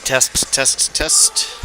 Test, test, test.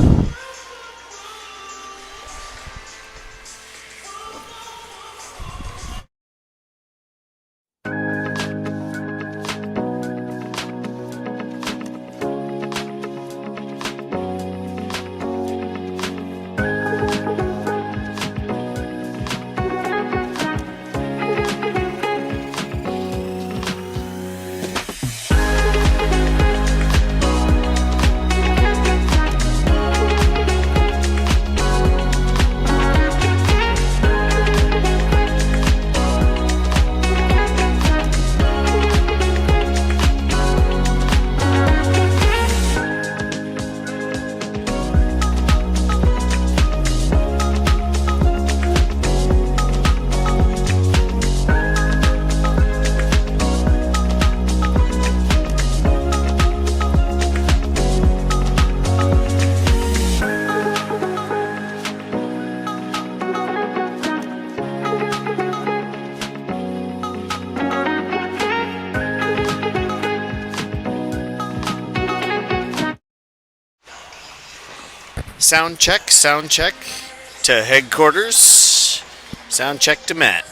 Sound check to headquarters. Sound check to Matt.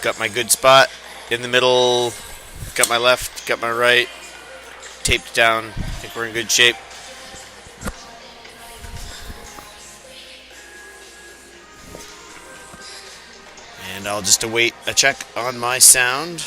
Got my good spot in the middle. Got my left, got my right. Taped down. I think we're in good shape. And I'll just await a check on my sound.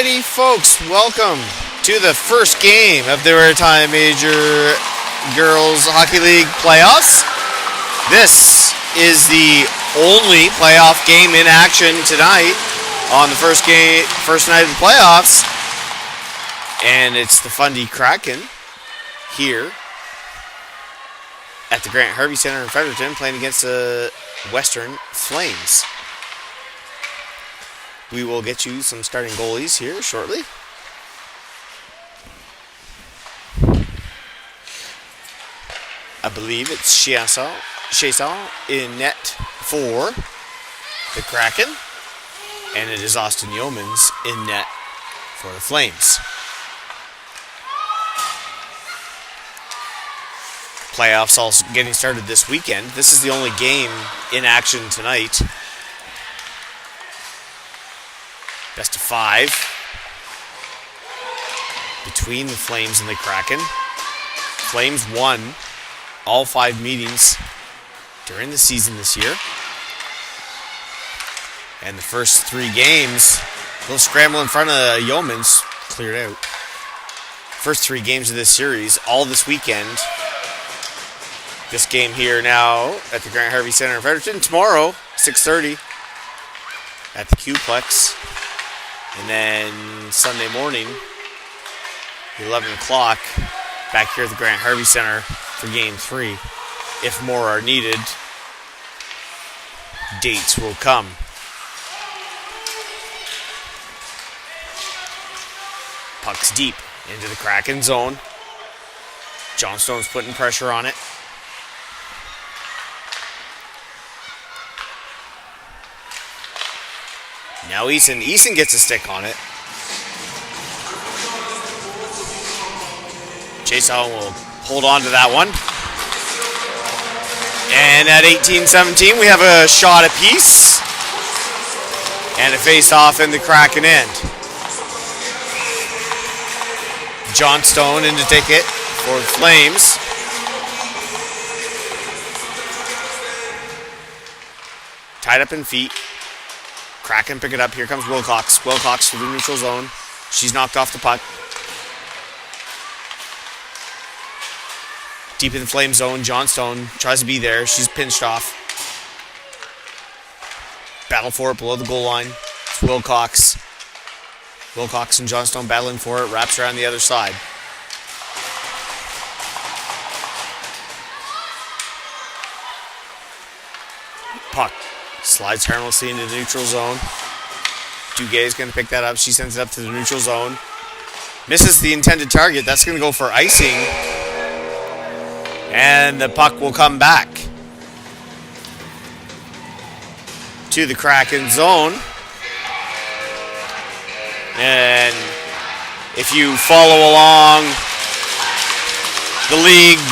Alrighty, folks, welcome to the first game of the Maritime Major Girls Hockey League playoffs. This is the only playoff game in action tonight on the first night of the playoffs, and it's the Fundy Kraken here at the Grant Harvey Center in Fredericton playing against the Western Flames. We will get you some starting goalies here shortly. I believe it's Chasson in net for the Kraken, and it is Austin Yeomans in net for the Flames. Playoffs also getting started this weekend. This is the only game in action tonight. Best of 5 between the Flames and the Kraken. Flames won all 5 meetings during the season this year. And the first 3 games, a little scramble in front of Yeomans, cleared out. First 3 games of this series, all this weekend. This game here now at the Grant Harvey Center in Fredericton. Tomorrow, 6:30 at the Q-Plex. And then Sunday morning, 11 o'clock, back here at the Grant Harvey Center for Game 3. If more are needed, dates will come. Puck's deep into the Kraken zone. Johnstone's putting pressure on it. Now Eason gets a stick on it. Chasson will hold on to that one. And at 18-17, we have a shot apiece. And a face-off in the Kraken end. Johnstone in to take it for the Flames. Tied up in feet. Kraken pick it up. Here comes Wilcox. Wilcox to the neutral zone. She's knocked off the puck. Deep in the Flame zone. Johnstone tries to be there. She's pinched off. Battle for it below the goal line. It's Wilcox. Wilcox and Johnstone battling for it. Wraps around the other side. Puck slides harmlessly into the neutral zone. Duguay is going to pick that up. She sends it up to the neutral zone. Misses the intended target. That's going to go for icing. And the puck will come back to the Kraken zone. And if you follow along the league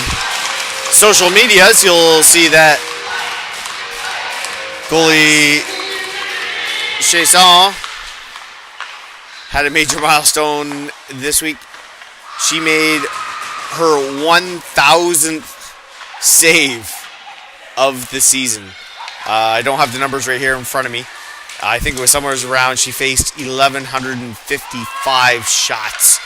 social medias, you'll see that goalie Chasson had a major milestone this week. She made her 1,000th save of the season. I don't have the numbers right here in front of me. I think it was somewhere around, she faced 1,155 shots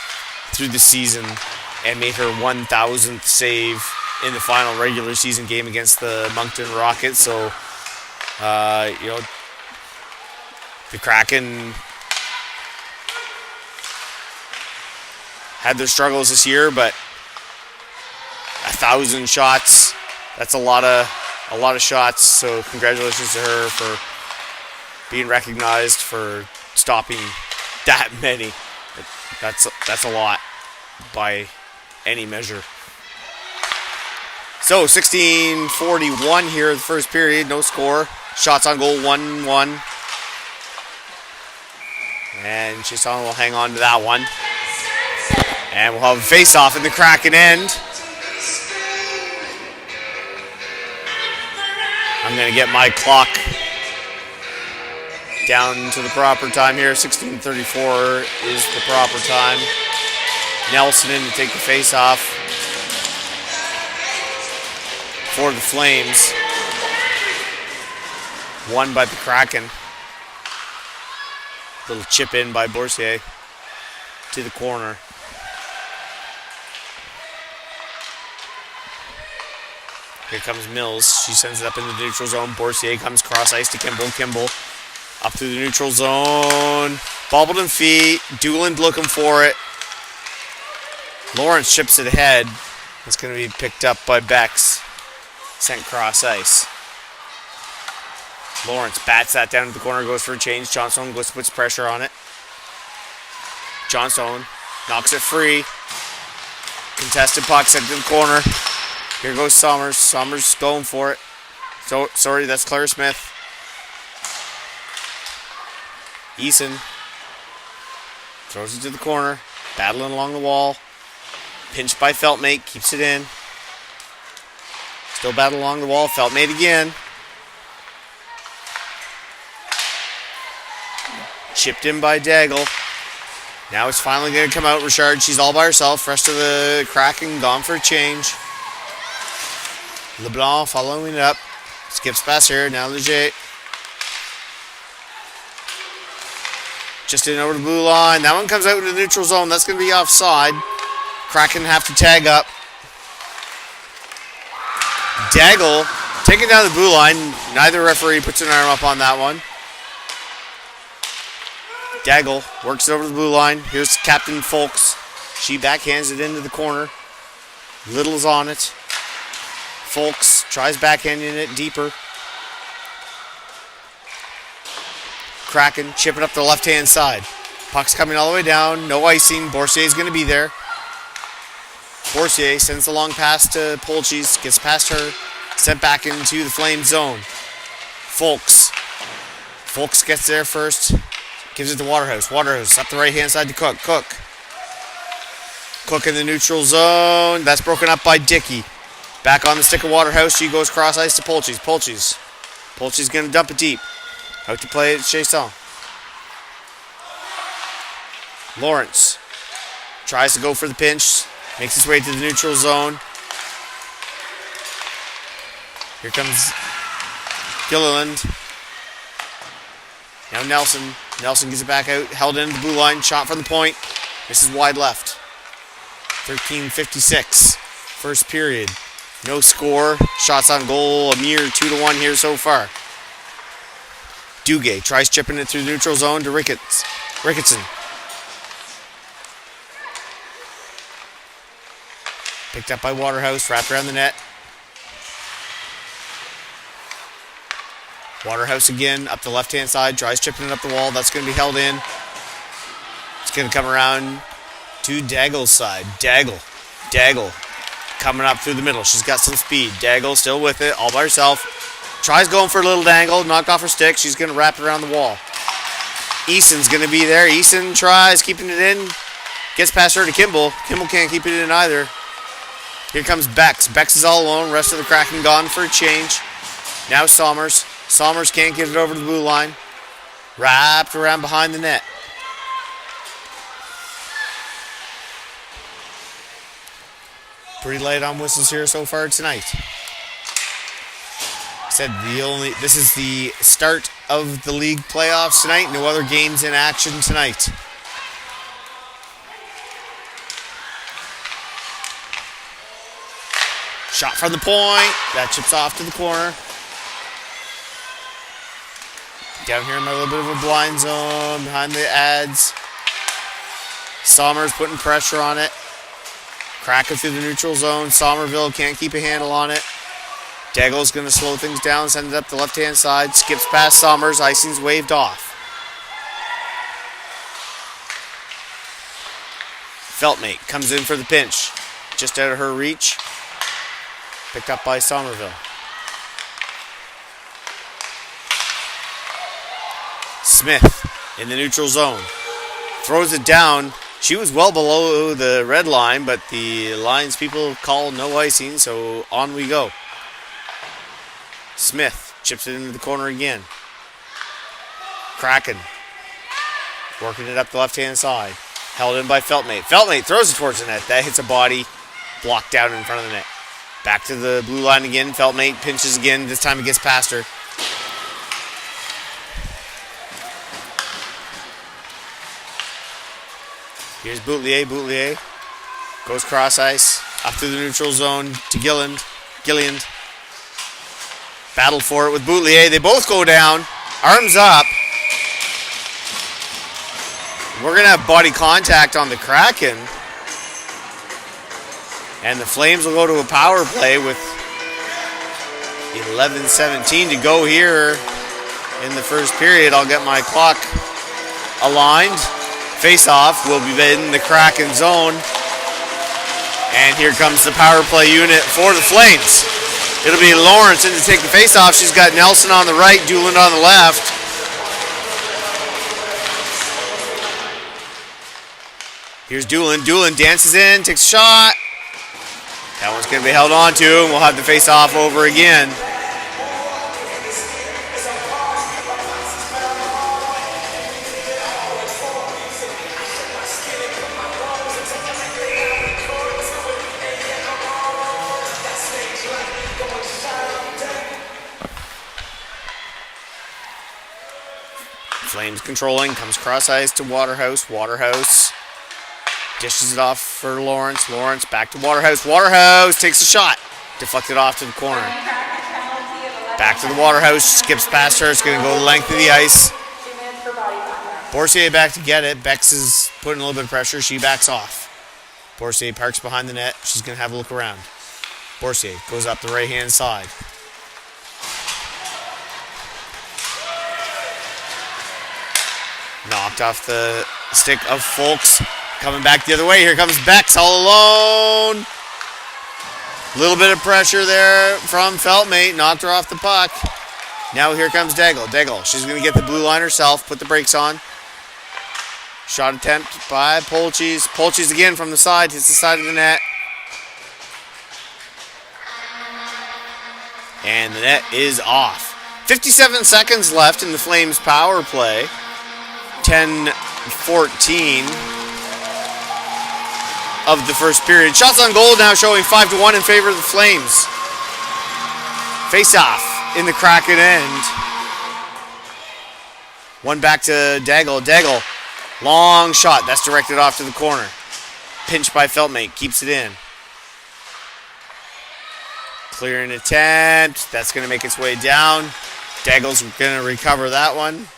through the season and made her 1,000th save in the final regular season game against the Moncton Rockets. So, the Kraken had their struggles this year, but 1,000 shots, that's a lot of shots. So congratulations to her for being recognized for stopping that many. That's a lot by any measure. So 16:41 here the first period, no score. Shots on goal 1-1. And Chasson will hang on to that one. And we'll have a face-off in the Kraken end. I'm going to get my clock down to the proper time here. 16:34 is the proper time. Nelson in to take the face-off for the Flames. Won by the Kraken. Little chip in by Boursier. to the corner. Here comes Mills. She sends it up in the neutral zone. Boursier comes cross ice to Kimball. Kimball up through the neutral zone. Bobbled in feet. Dooland looking for it. Lawrence chips it ahead. It's going to be picked up by Bex. Sent cross ice. Lawrence bats that down to the corner, goes for a change. Johnstone puts pressure on it. Johnstone knocks it free. Contested puck sent to the corner. Here goes Somers. Somers going for it. So sorry, that's Claire Smith. Eason throws it to the corner. Battling along the wall. Pinched by Feltmate. Keeps it in. Still battle along the wall. Feltmate again. Chipped in by Daigle. Now it's finally going to come out. Richard, she's all by herself. Rest of the Kraken gone for a change. LeBlanc following it up. Skips past here. Now Leger. Just in over the blue line. That one comes out into the neutral zone. That's going to be offside. Kraken have to tag up. Daigle taking down the blue line. Neither referee puts an arm up on that one. Daigle works it over the blue line. Here's Captain Folks. She backhands it into the corner. Little's on it. Folks tries backhanding it deeper. Kraken chipping up the left-hand side. Puck's coming all the way down. No icing. Bourcier's going to be there. Boursier sends the long pass to Polchis. Gets past her. Sent back into the flame zone. Folks. Folks gets there first. Gives it to Waterhouse. Waterhouse up the right-hand side to Cook. Cook. Cook in the neutral zone. That's broken up by Dickey. Back on the stick of Waterhouse. She goes cross ice to Polchis. Polchis. Polchis going to dump it deep. Out to play it, Chasson. Lawrence tries to go for the pinch. Makes his way to the neutral zone. Here comes Gilliland. Now Nelson. Nelson gets it back out. Held into the blue line. Shot from the point. Misses wide left. 13:56. First period. No score. Shots on goal. A mere 2-1 here so far. Duguay tries chipping it through the neutral zone to Ricketson. Picked up by Waterhouse. Wrapped around the net. Waterhouse again up the left-hand side. Tries chipping it up the wall. That's going to be held in. It's going to come around to Daggle's side. Daggle coming up through the middle. She's got some speed. Daggle still with it. All by herself. Tries going for a little dangle. Knocked off her stick. She's going to wrap it around the wall. Eason's going to be there. Eason tries keeping it in. Gets past her to Kimball. Kimball can't keep it in either. Here comes Bex. Bex is all alone. Rest of the Kraken gone for a change. Now Somers. Somers can't get it over the blue line. Wrapped around behind the net. Pretty light on whistles here so far tonight. Said this is the start of the league playoffs tonight. No other games in action tonight. Shot from the point. That chips off to the corner. Down here in my little bit of a blind zone behind the ads. Somers putting pressure on it. Kraken through the neutral zone. Somerville can't keep a handle on it. Daggle's going to slow things down, send it up the left-hand side. Skips past Somers. Icing's waved off. Feltmate comes in for the pinch. Just out of her reach. Picked up by Somerville. Smith in the neutral zone. Throws it down. She was well below the red line, but the Lions people call no icing, so on we go. Smith chips it into the corner again. Kraken working it up the left-hand side. Held in by Feltmate. Feltmate throws it towards the net. That hits a body. Blocked down in front of the net. Back to the blue line again. Feltmate pinches again. This time it gets past her. Here's Boutelier. Goes cross ice. Up through the neutral zone to Gilliland. Battle for it with Boutelier. They both go down. Arms up. We're going to have body contact on the Kraken. And the Flames will go to a power play with 11:17 to go here in the first period. I'll get my clock aligned. Face-off will be in the Kraken zone. And here comes the power play unit for the Flames. It'll be Lawrence in to take the face-off. She's got Nelson on the right, Doolan on the left. Here's Doolan. Doolan dances in, takes a shot. That one's going to be held on to, and we'll have the face-off over again. Flames controlling, comes cross ice to Waterhouse. Waterhouse dishes it off for Lawrence. Lawrence back to Waterhouse. Waterhouse takes a shot. Deflected off to the corner. Back to the Waterhouse. Skips past her. It's going to go the length of the ice. Boursier back to get it. Bex is putting a little bit of pressure. She backs off. Boursier parks behind the net. She's going to have a look around. Boursier goes up the right-hand side. Knocked off the stick of Folks. Coming back the other way. Here comes Bex all alone. Little bit of pressure there from Feltmate. Knocked her off the puck. Now here comes Daigle. Daigle. She's going to get the blue line herself. Put the brakes on. Shot attempt by Polchis. Polchis again from the side. Hits the side of the net. And the net is off. 57 seconds left in the Flames power play. 10-14 of the first period. Shots on goal now showing 5-1 in favor of the Flames. Face-off in the Kraken end. One back to Daigle. Daigle, long shot. That's directed off to the corner. Pinched by Feltmate. Keeps it in. Clearing attempt. That's going to make its way down. Daigle's going to recover that one.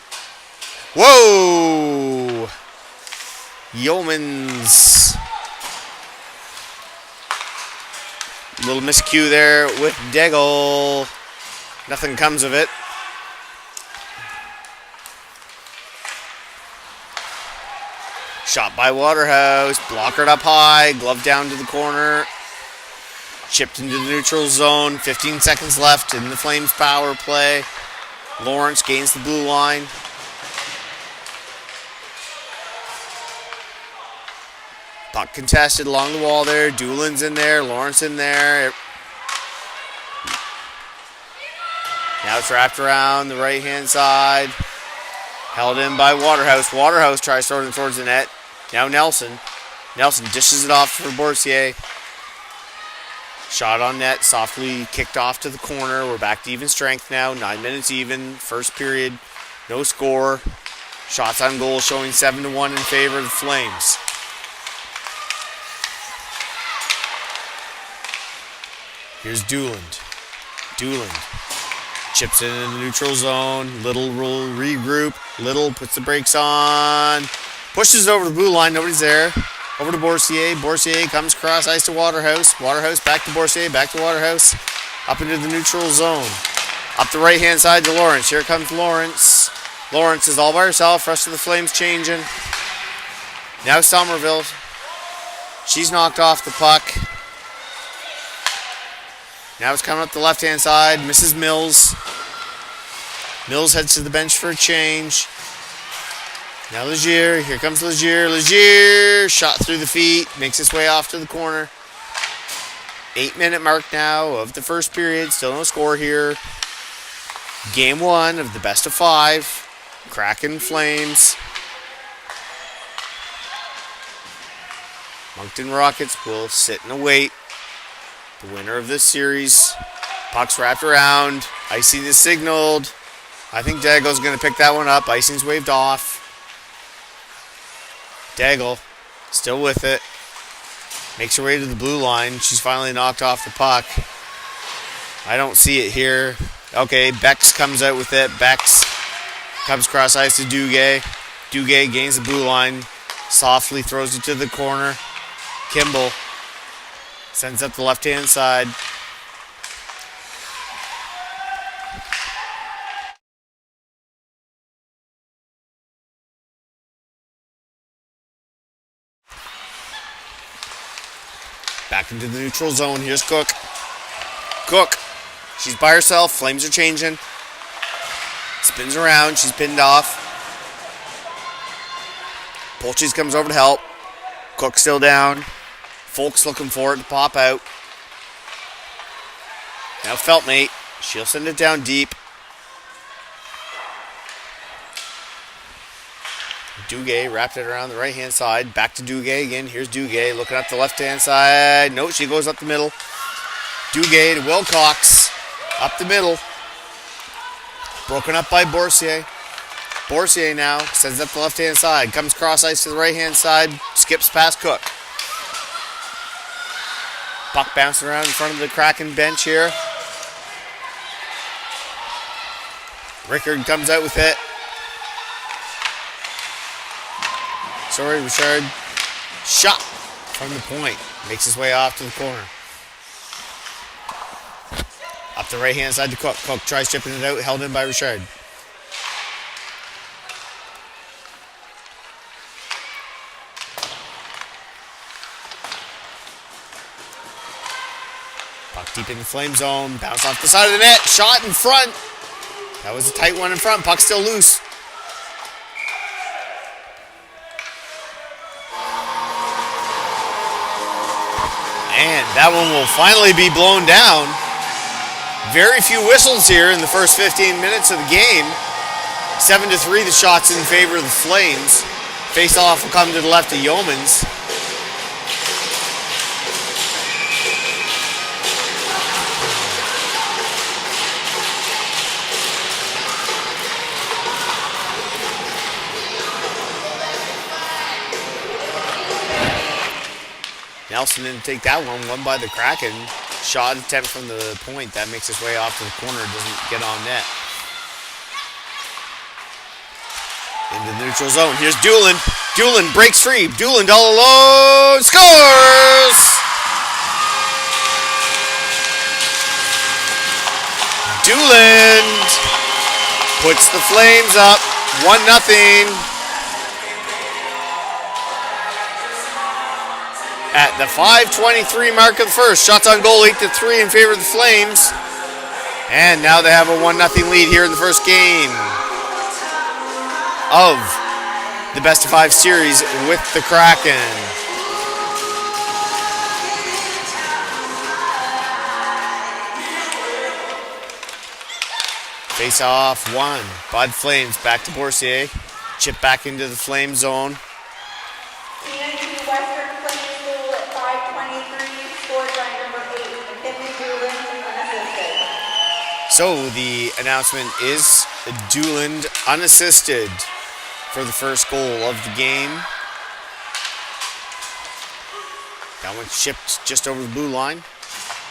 Whoa! Yeomans. Little miscue there with Daigle. Nothing comes of it. Shot by Waterhouse. Blockered up high. Glove down to the corner. Chipped into the neutral zone. 15 seconds left in the Flames power play. Lawrence gains the blue line. Puck contested along the wall there. Doolan's in there. Lawrence in there. Now it's wrapped around the right-hand side. Held in by Waterhouse. Waterhouse tries throwing towards the net. Now Nelson. Nelson dishes it off for Boursier. Shot on net. Softly kicked off to the corner. We're back to even strength now. 9 minutes even. First period. No score. Shots on goal showing 7-1 in favor of the Flames. Here's Dooland. Dooland chips it in the neutral zone. Little will regroup. Little puts the brakes on. Pushes it over the blue line. Nobody's there. Over to Boursier. Boursier comes cross ice to Waterhouse. Waterhouse back to Boursier. Back to Waterhouse. Up into the neutral zone. Up the right-hand side to Lawrence. Here comes Lawrence. Lawrence is all by herself. Rest of the Flames changing. Now Somerville. She's knocked off the puck. Now it's coming up the left-hand side. Mrs. Mills. Mills heads to the bench for a change. Now Legier. Here comes Legier. Legier. Shot through the feet. Makes its way off to the corner. 8-minute mark now of the first period. Still no score here. Game 1 of the best of 5. Kraken Flames. Moncton Rockets will sit and await the winner of this series. Puck's wrapped around. Icing is signaled. I think Daigle's going to pick that one up. Icing's waved off. Daigle Still with it. Makes her way to the blue line. She's finally knocked off the puck. I don't see it here. Okay, Bex comes out with it. Bex comes cross ice to Duguay. Duguay gains the blue line. Softly throws it to the corner. Kimball sends up the left-hand side. Back into the neutral zone. Here's Cook. Cook. She's by herself. Flames are changing. Spins around. She's pinned off. Polchis comes over to help. Cook still down. Folks looking for it to pop out. Now Feltmate. She'll send it down deep. Duguay wrapped it around the right-hand side. Back to Duguay again. Here's Duguay looking up the left-hand side. No, she goes up the middle. Duguay to Wilcox. Up the middle. Broken up by Boursier. Boursier now sends up the left-hand side. Comes cross ice to the right-hand side. Skips past Cook. Puck bouncing around in front of the Kraken bench here. Rickard comes out with it. Sorry, Richard. Shot from the point. Makes his way off to the corner. Up the right-hand side to Cook. Cook tries chipping it out. Held in by Richard. Puck deep in the flame zone. Bounce off the side of the net. Shot in front. That was a tight one in front. Puck still loose. And that one will finally be blown down. Very few whistles here in the first 15 minutes of the game. 7-3 the shots in favor of the Flames. Face-off will come to the left of Yeomans. Nelson didn't take that one. Won by the Kraken. Shot attempt from the point. That makes its way off to the corner. Doesn't get on net. Into the neutral zone. Here's Doolan. Doolan breaks free. Doolan all alone. Scores! Doolan puts the Flames up. 1-0. At the 5:23 mark of the first. Shots on goal 8-3 in favor of the Flames. And now they have a 1-0 lead here in the first game of the best of 5 series with the Kraken. Face off one. Bud Flames back to Boursier. Chip back into the Flame zone. So the announcement is Doolan unassisted for the first goal of the game. That one shipped just over the blue line.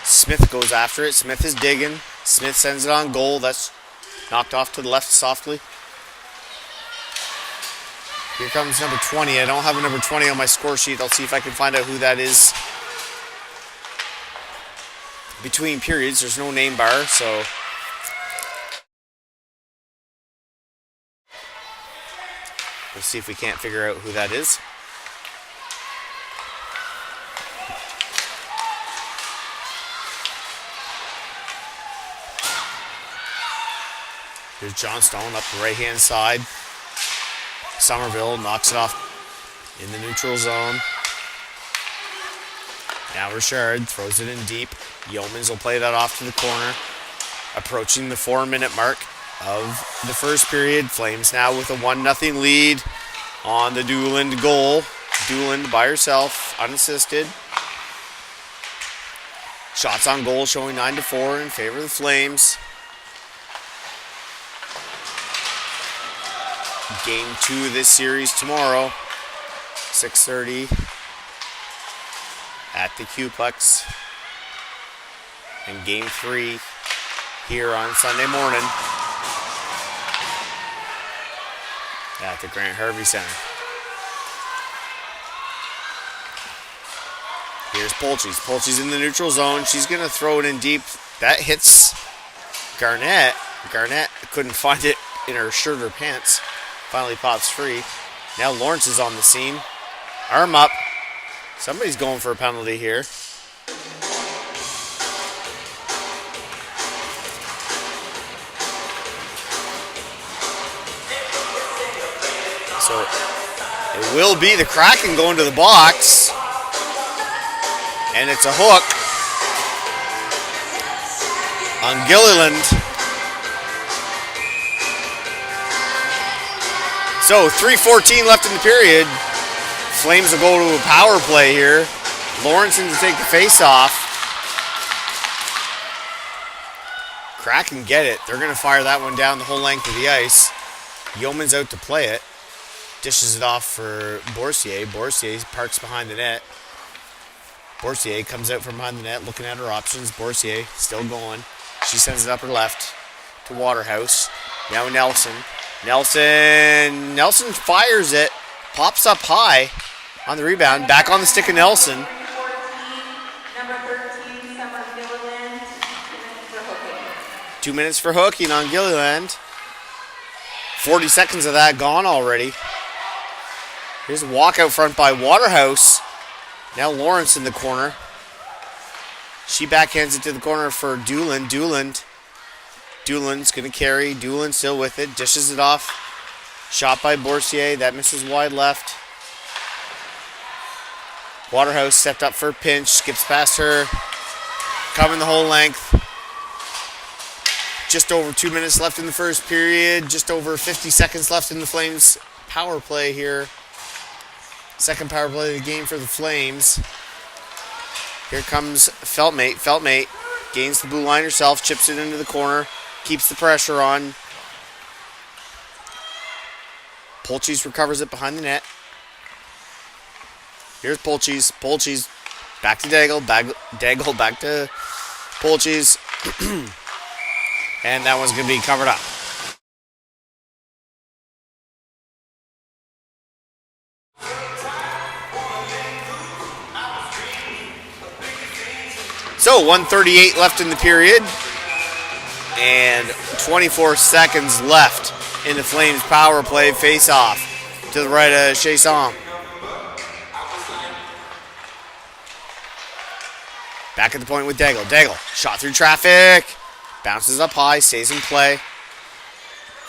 Smith goes after it. Smith is digging. Smith sends it on goal. That's knocked off to the left softly. Here comes number 20. I don't have a number 20 on my score sheet. I'll see if I can find out who that is. Between periods, there's no name bar, so we'll see if we can't figure out who that is. Here's Johnstone up the right-hand side. Somerville knocks it off in the neutral zone. Now Richard throws it in deep. Yeomans will play that off to the corner. Approaching the 4-minute mark of the first period. Flames now with a 1-0 lead on the Doolan goal. Doolan by herself, unassisted. Shots on goal showing 9-4 in favor of the Flames. Game 2 of this series tomorrow. 6:30 at the Q-Plex in Game 3 here on Sunday morning at the Grant Harvey Center. Here's Polchis. Polchis in the neutral zone. She's going to throw it in deep. That hits Garnett. Garnett couldn't find it in her shirt or pants. Finally pops free. Now Lawrence is on the scene. Arm up. Somebody's going for a penalty here. So it will be the Kraken going to the box. And it's a hook on Gilliland. So 3:14 left in the period. Flames will go to a power play here. Lawrence in to take the face off. Kraken get it. They're going to fire that one down the whole length of the ice. Yeoman's out to play it. Dishes it off for Boursier. Boursier parks behind the net. Boursier comes out from behind the net looking at her options. Boursier still going. She sends it up her left to Waterhouse. Now Nelson. Nelson fires it. Pops up high on the rebound. Back on the stick of Nelson. Number 13, Summer Gilliland. 2 minutes for hooking on Gilliland. 40 seconds of that gone already. Here's a walk out front by Waterhouse. Now Lawrence in the corner. She backhands it to the corner for Doolan. Doolan's going to carry. Doolan still with it. Dishes it off. Shot by Boursier. That misses wide left. Waterhouse stepped up for a pinch. Skips past her. Coming the whole length. Just over 2 minutes left in the first period. Just over 50 seconds left in the Flames power play here. Second power play of the game for the Flames. Here comes Feltmate. Feltmate gains the blue line herself, chips it into the corner, keeps the pressure on. Polchis recovers it behind the net. Here's Polchis. Polchis back to Daigle. Daigle back to Polchis. And that one's going to be covered up. So 1:38 left in the period and 24 seconds left in the Flames power play face-off to the right of Chasson. Back at the point with Daigle. Daigle shot through traffic, bounces up high, stays in play.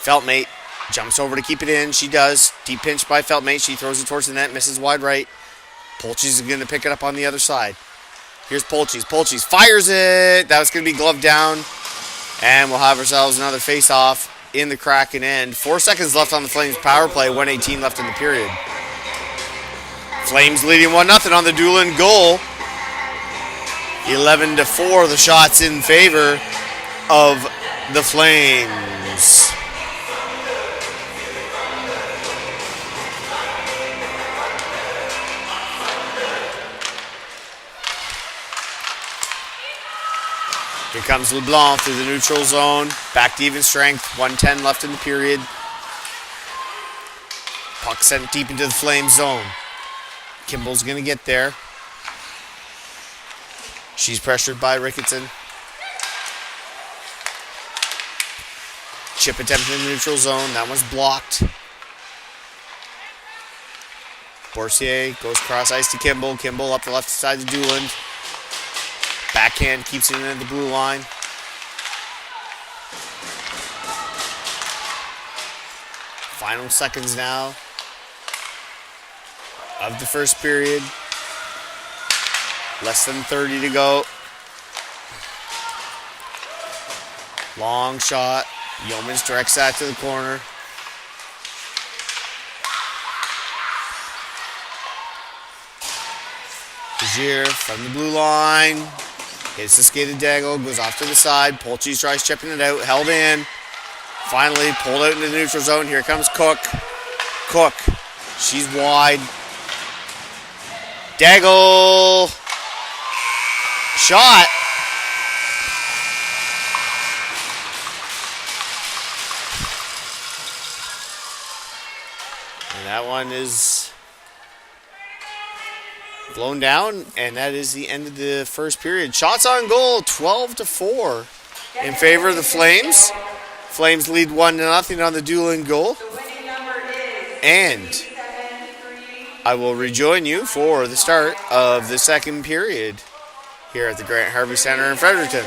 Feltmate jumps over to keep it in. She does. Deep pinch by Feltmate. She throws it towards the net, misses wide right. Polchis is going to pick it up on the other side. Here's Polchis. Polchis fires it. That was going to be gloved down. And we'll have ourselves another face-off in the Kraken end. 4 seconds left on the Flames power play. 1:18 left in the period. Flames leading 1-0 on the Doolan goal. 11-4, the shots in favor of the Flames. Here comes LeBlanc through the neutral zone. Back to even strength. 1:10 left in the period. Puck sent deep into the Flames zone. Kimball's going to get there. She's pressured by Ricketson. Chip attempt in the neutral zone. That one's blocked. Boursier goes cross ice to Kimball. Kimball up the left side to Dooland. Backhand keeps it into the blue line. Final seconds now of the first period. Less than 30 to go. Long shot. Yeomans directs that to the corner. Gier from the blue line. Hits the skated Daigle, goes off to the side. Polchis tries chipping it out, held in. Finally pulled out into the neutral zone. Here comes Cook. Cook, she's wide. Daggle. Shot. And that one is blown down, and that is the end of the first period. Shots on goal, 12-4 in favor of the Flames. Flames lead 1-0 on the dueling goal. And I will rejoin you for the start of the second period here at the Grant Harvey Center in Fredericton.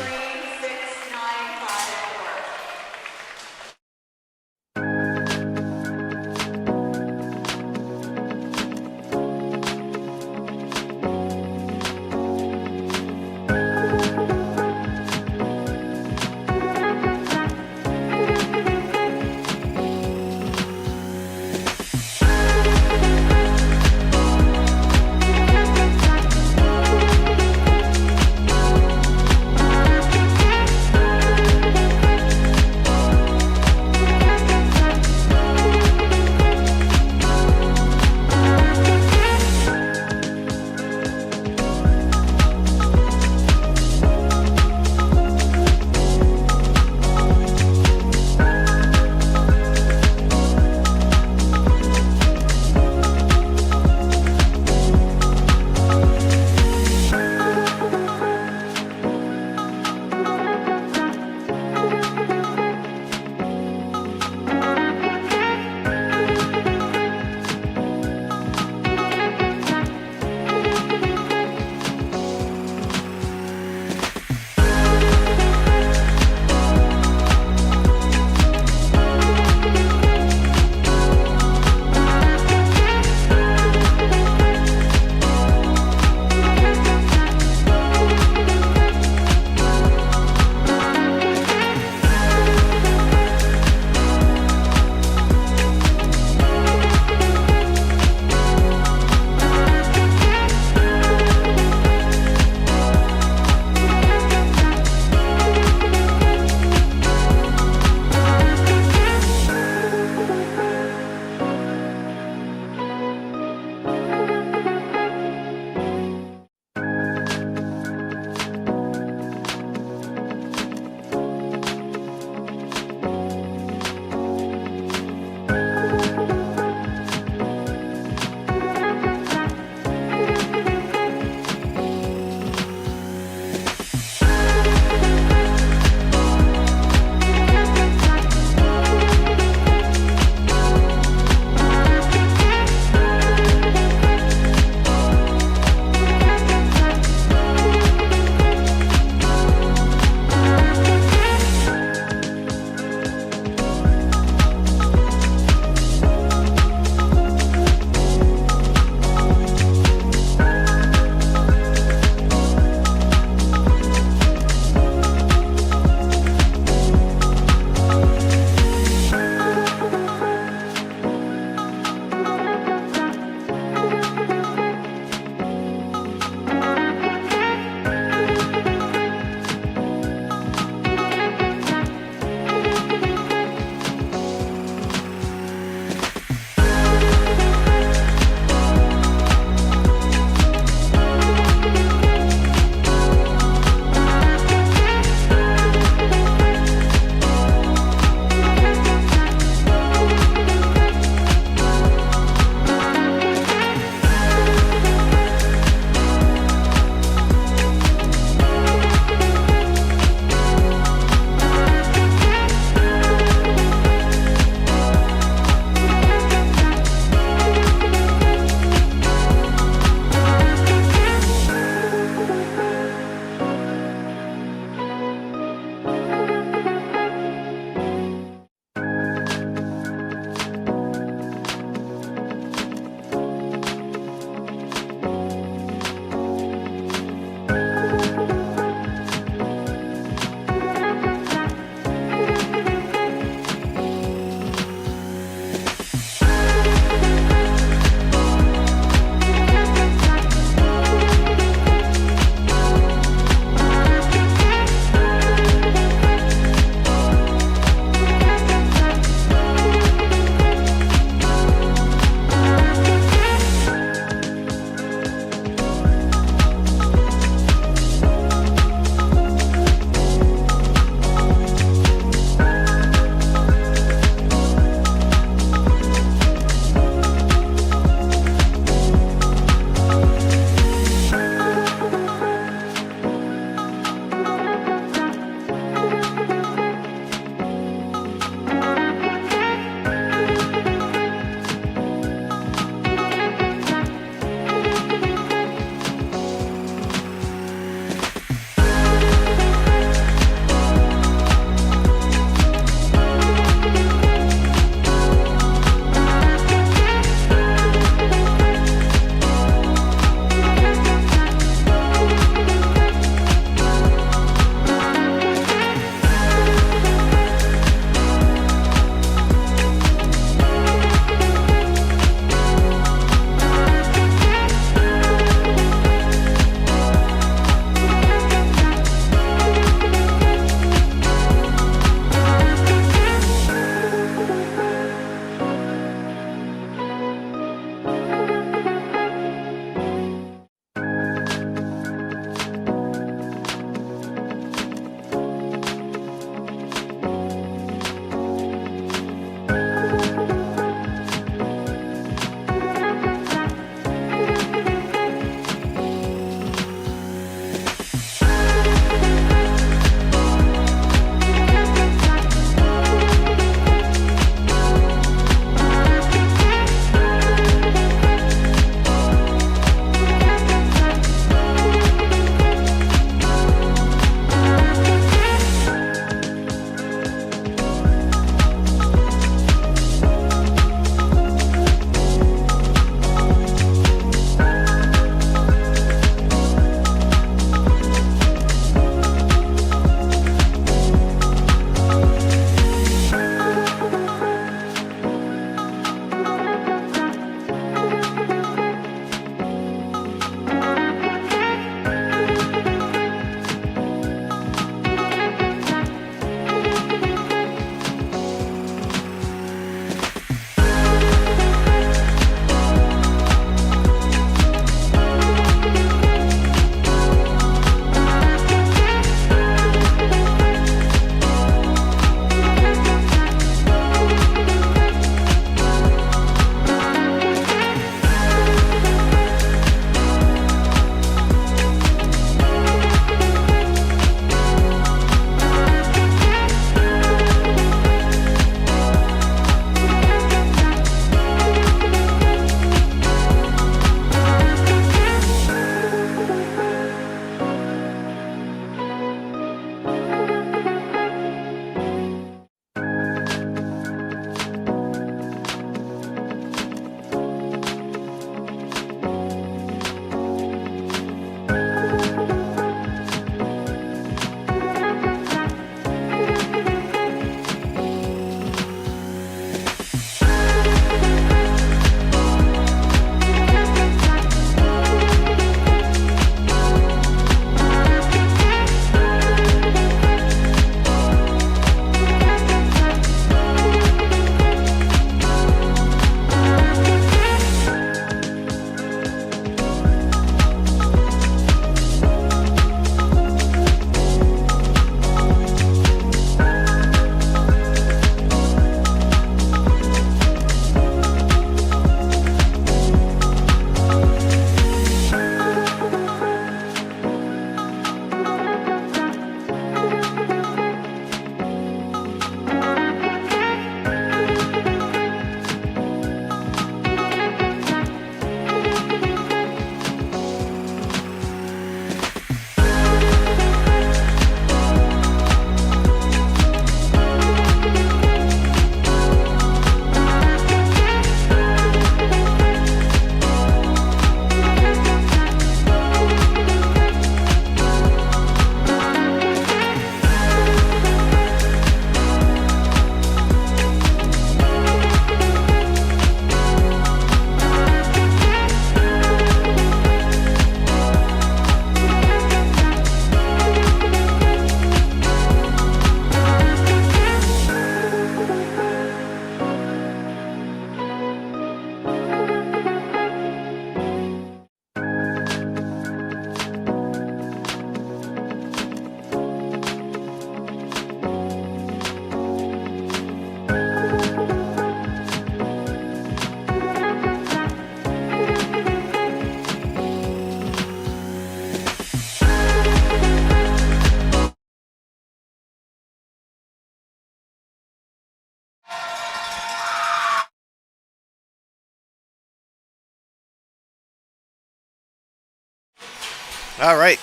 All right.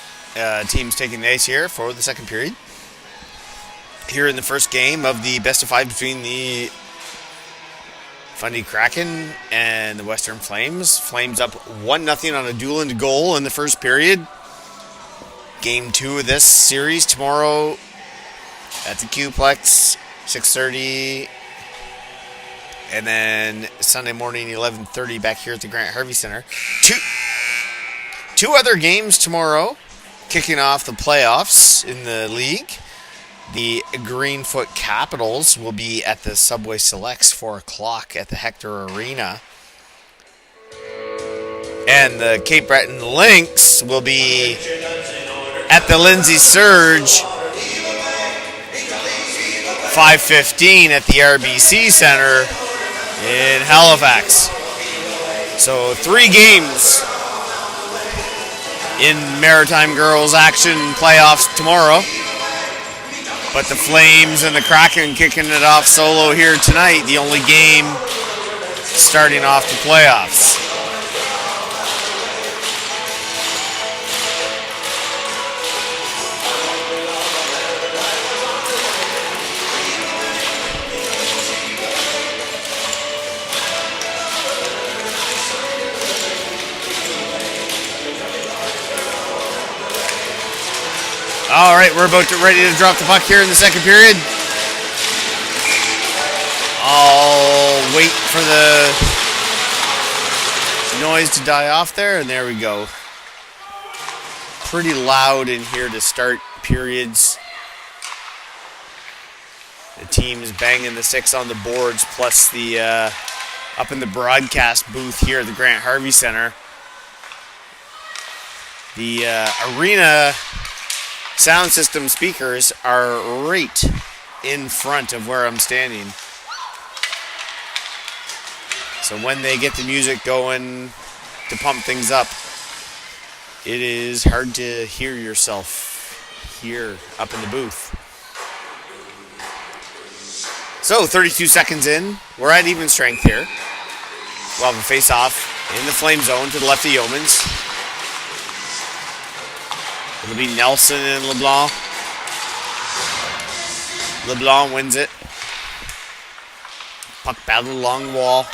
Teams taking the ice here for the second period. Here in the first game of the best of 5 between the Fundy Kraken and the Western Flames. Flames up 1-0 on a dual-end goal in the first period. Game 2 of this series tomorrow at the Qplex, 6:30. And then Sunday morning, 11:30 back here at the Grant Harvey Center. Two other games tomorrow, kicking off the playoffs in the league. The Greenfoot Capitals will be at the Subway Selects, 4 o'clock at the Hector Arena. And the Cape Breton Lynx will be at the Lindsay Surge, 5:15 at the RBC Center in Halifax. So 3 games in Maritime Girls action playoffs tomorrow. But the Flames and the Kraken kicking it off solo here tonight. The only game starting off the playoffs. All right, we're ready to drop the puck here in the second period. I'll wait for the noise to die off there, and there we go. Pretty loud in here to start periods. The team's banging the 6 on the boards, plus the up in the broadcast booth here at the Grant Harvey Center. The arena sound system speakers are right in front of where I'm standing. So when they get the music going to pump things up, it is hard to hear yourself here up in the booth. So 32 seconds in, we're at even strength here. We'll have a face-off in the Flame zone to the left of Yeomans. It'll be Nelson and LeBlanc. LeBlanc wins it. Puck battle along the wall.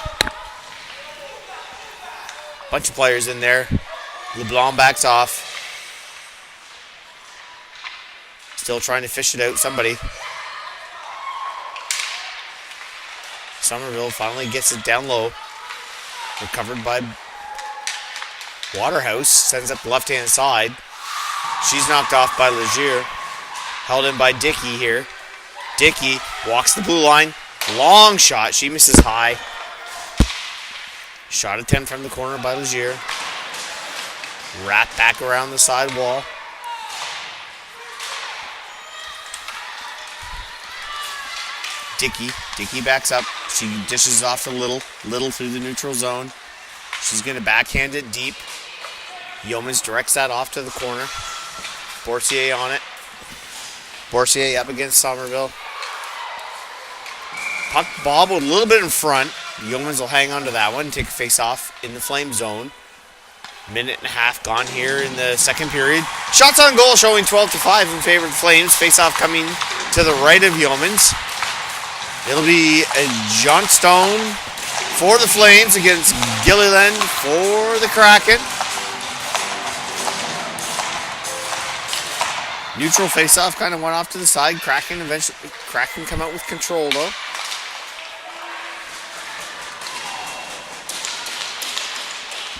Bunch of players in there. LeBlanc backs off. Still trying to fish it out. Somebody. Somerville finally gets it down low. Recovered by Waterhouse. Sends up the left-hand side. She's knocked off by Legier. Held in by Dickey here. Dickey walks the blue line. Long shot. She misses high. Shot attempt from the corner by Legier. Wrapped back around the side wall. Dickey backs up. She dishes off to Little through the neutral zone. She's going to backhand it deep. Yeomans directs that off to the corner. Boursier on it. Boursier up against Somerville. Puck bobbled a little bit in front. Yeomans will hang on to that one. Take a face off in the Flame zone. Minute and a half gone here in the second period. Shots on goal showing 12-5 in favor of the Flames. Face off coming to the right of Yeomans. It'll be a Johnstone for the Flames against Gilliland for the Kraken. Neutral face-off kind of went off to the side. Kraken come out with control though.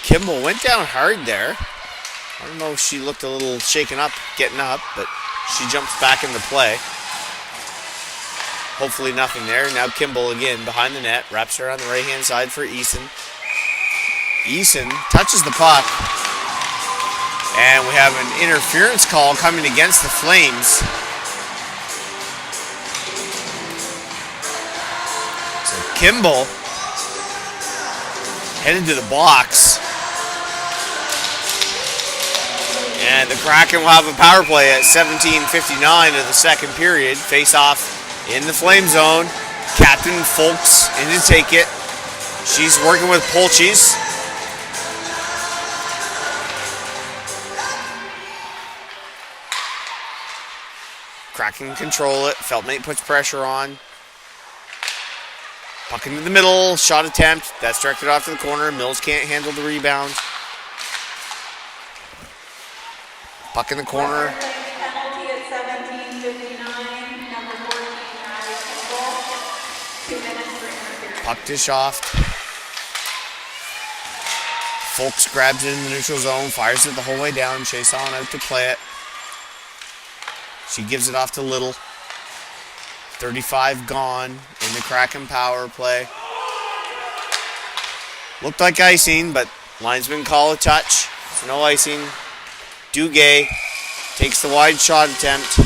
Kimball went down hard there. I don't know if she looked a little shaken up getting up, but she jumps back into play. Hopefully nothing there. Now Kimball again behind the net. Wraps her on the right-hand side for Eason. Eason touches the puck. And we have an interference call coming against the Flames. So Kimball headed to the box. And the Kraken will have a power play at 17:59 of the second period. Face off in the Flame zone. Captain Folks in to take it. She's working with Polchis. Kraken can control it. Feltmate puts pressure on. Puck into the middle. Shot attempt. That's directed off to the corner. Mills can't handle the rebound. Puck in the corner. Penalty at 17:59. Number 14, Maddie Kimball. 2 minutes for interference. Puck dish off. Folks grabs it in the neutral zone, fires it the whole way down. Chason out to play it. She gives it off to Little. 35 gone in the Kraken power play. Looked like icing, but linesman call a touch. So no icing. Duguay takes the wide shot attempt.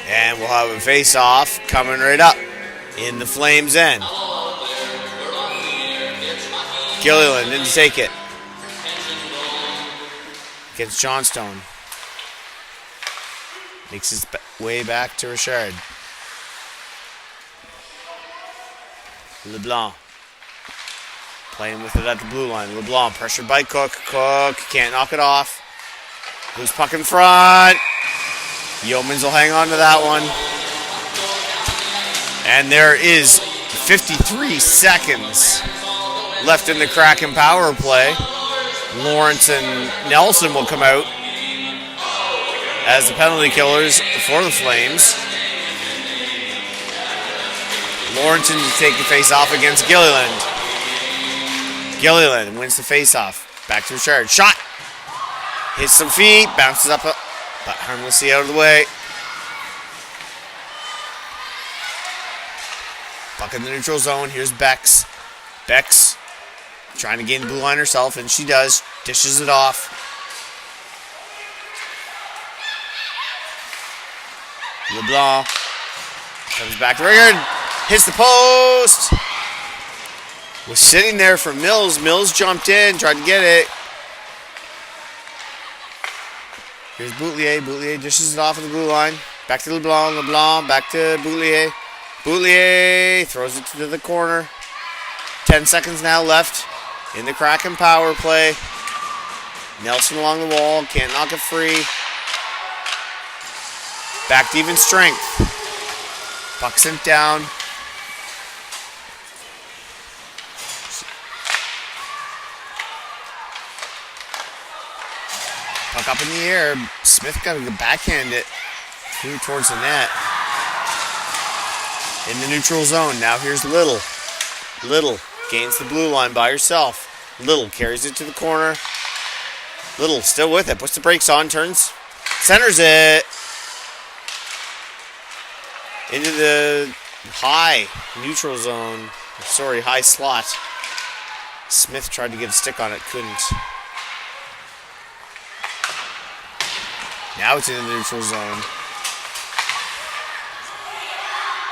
And we'll have a face-off coming right up in the Flames' end. Gilliland didn't take it. Against Johnstone. Makes his way back to Richard. LeBlanc. Playing with it at the blue line. LeBlanc pressured by Cook. Cook can't knock it off. Loose puck in front. Yeomans will hang on to that one. And there is 53 seconds left in the Kraken power play. Lawrence and Nelson will come out as the penalty killers for the Flames. Lawrence to take the face-off against Gilliland. Gilliland wins the face-off. Back to Richard. Shot! Hits some feet, bounces up, but harmlessly out of the way. Puck in the neutral zone. Here's Bex. Bex trying to gain the blue line herself, and she does. Dishes it off. LeBlanc comes back to Richard. Hits the post. Was sitting there for Mills. Mills jumped in, tried to get it. Here's Boutelier. Boutelier dishes it off at the blue line. Back to LeBlanc. LeBlanc back to Boutelier. Boutelier throws it to the corner. 10 seconds now left in the Kraken power play. Nelson along the wall. Can't knock it free. Back to even strength. Puck sent down. Puck up in the air. Smith got to backhand it through towards the net. In the neutral zone. Now here's Little. Little gains the blue line by herself. Little carries it to the corner. Little still with it. Puts the brakes on. Turns. Centers it. Into the high neutral zone. Sorry, high slot. Smith tried to get a stick on it. Couldn't. Now it's in the neutral zone.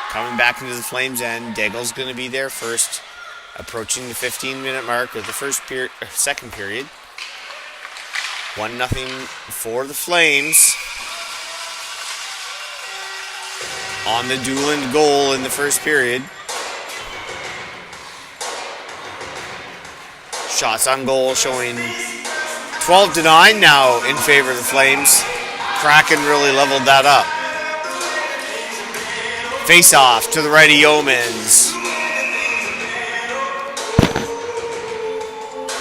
Coming back into the Flames' end. Daigle's going to be there first. Approaching the 15-minute mark of the second period. 1-0 for the Flames. On the Dooland goal in the first period. Shots on goal showing 12-9 now in favor of the Flames. Kraken really leveled that up. Face off to the right of Yeomans.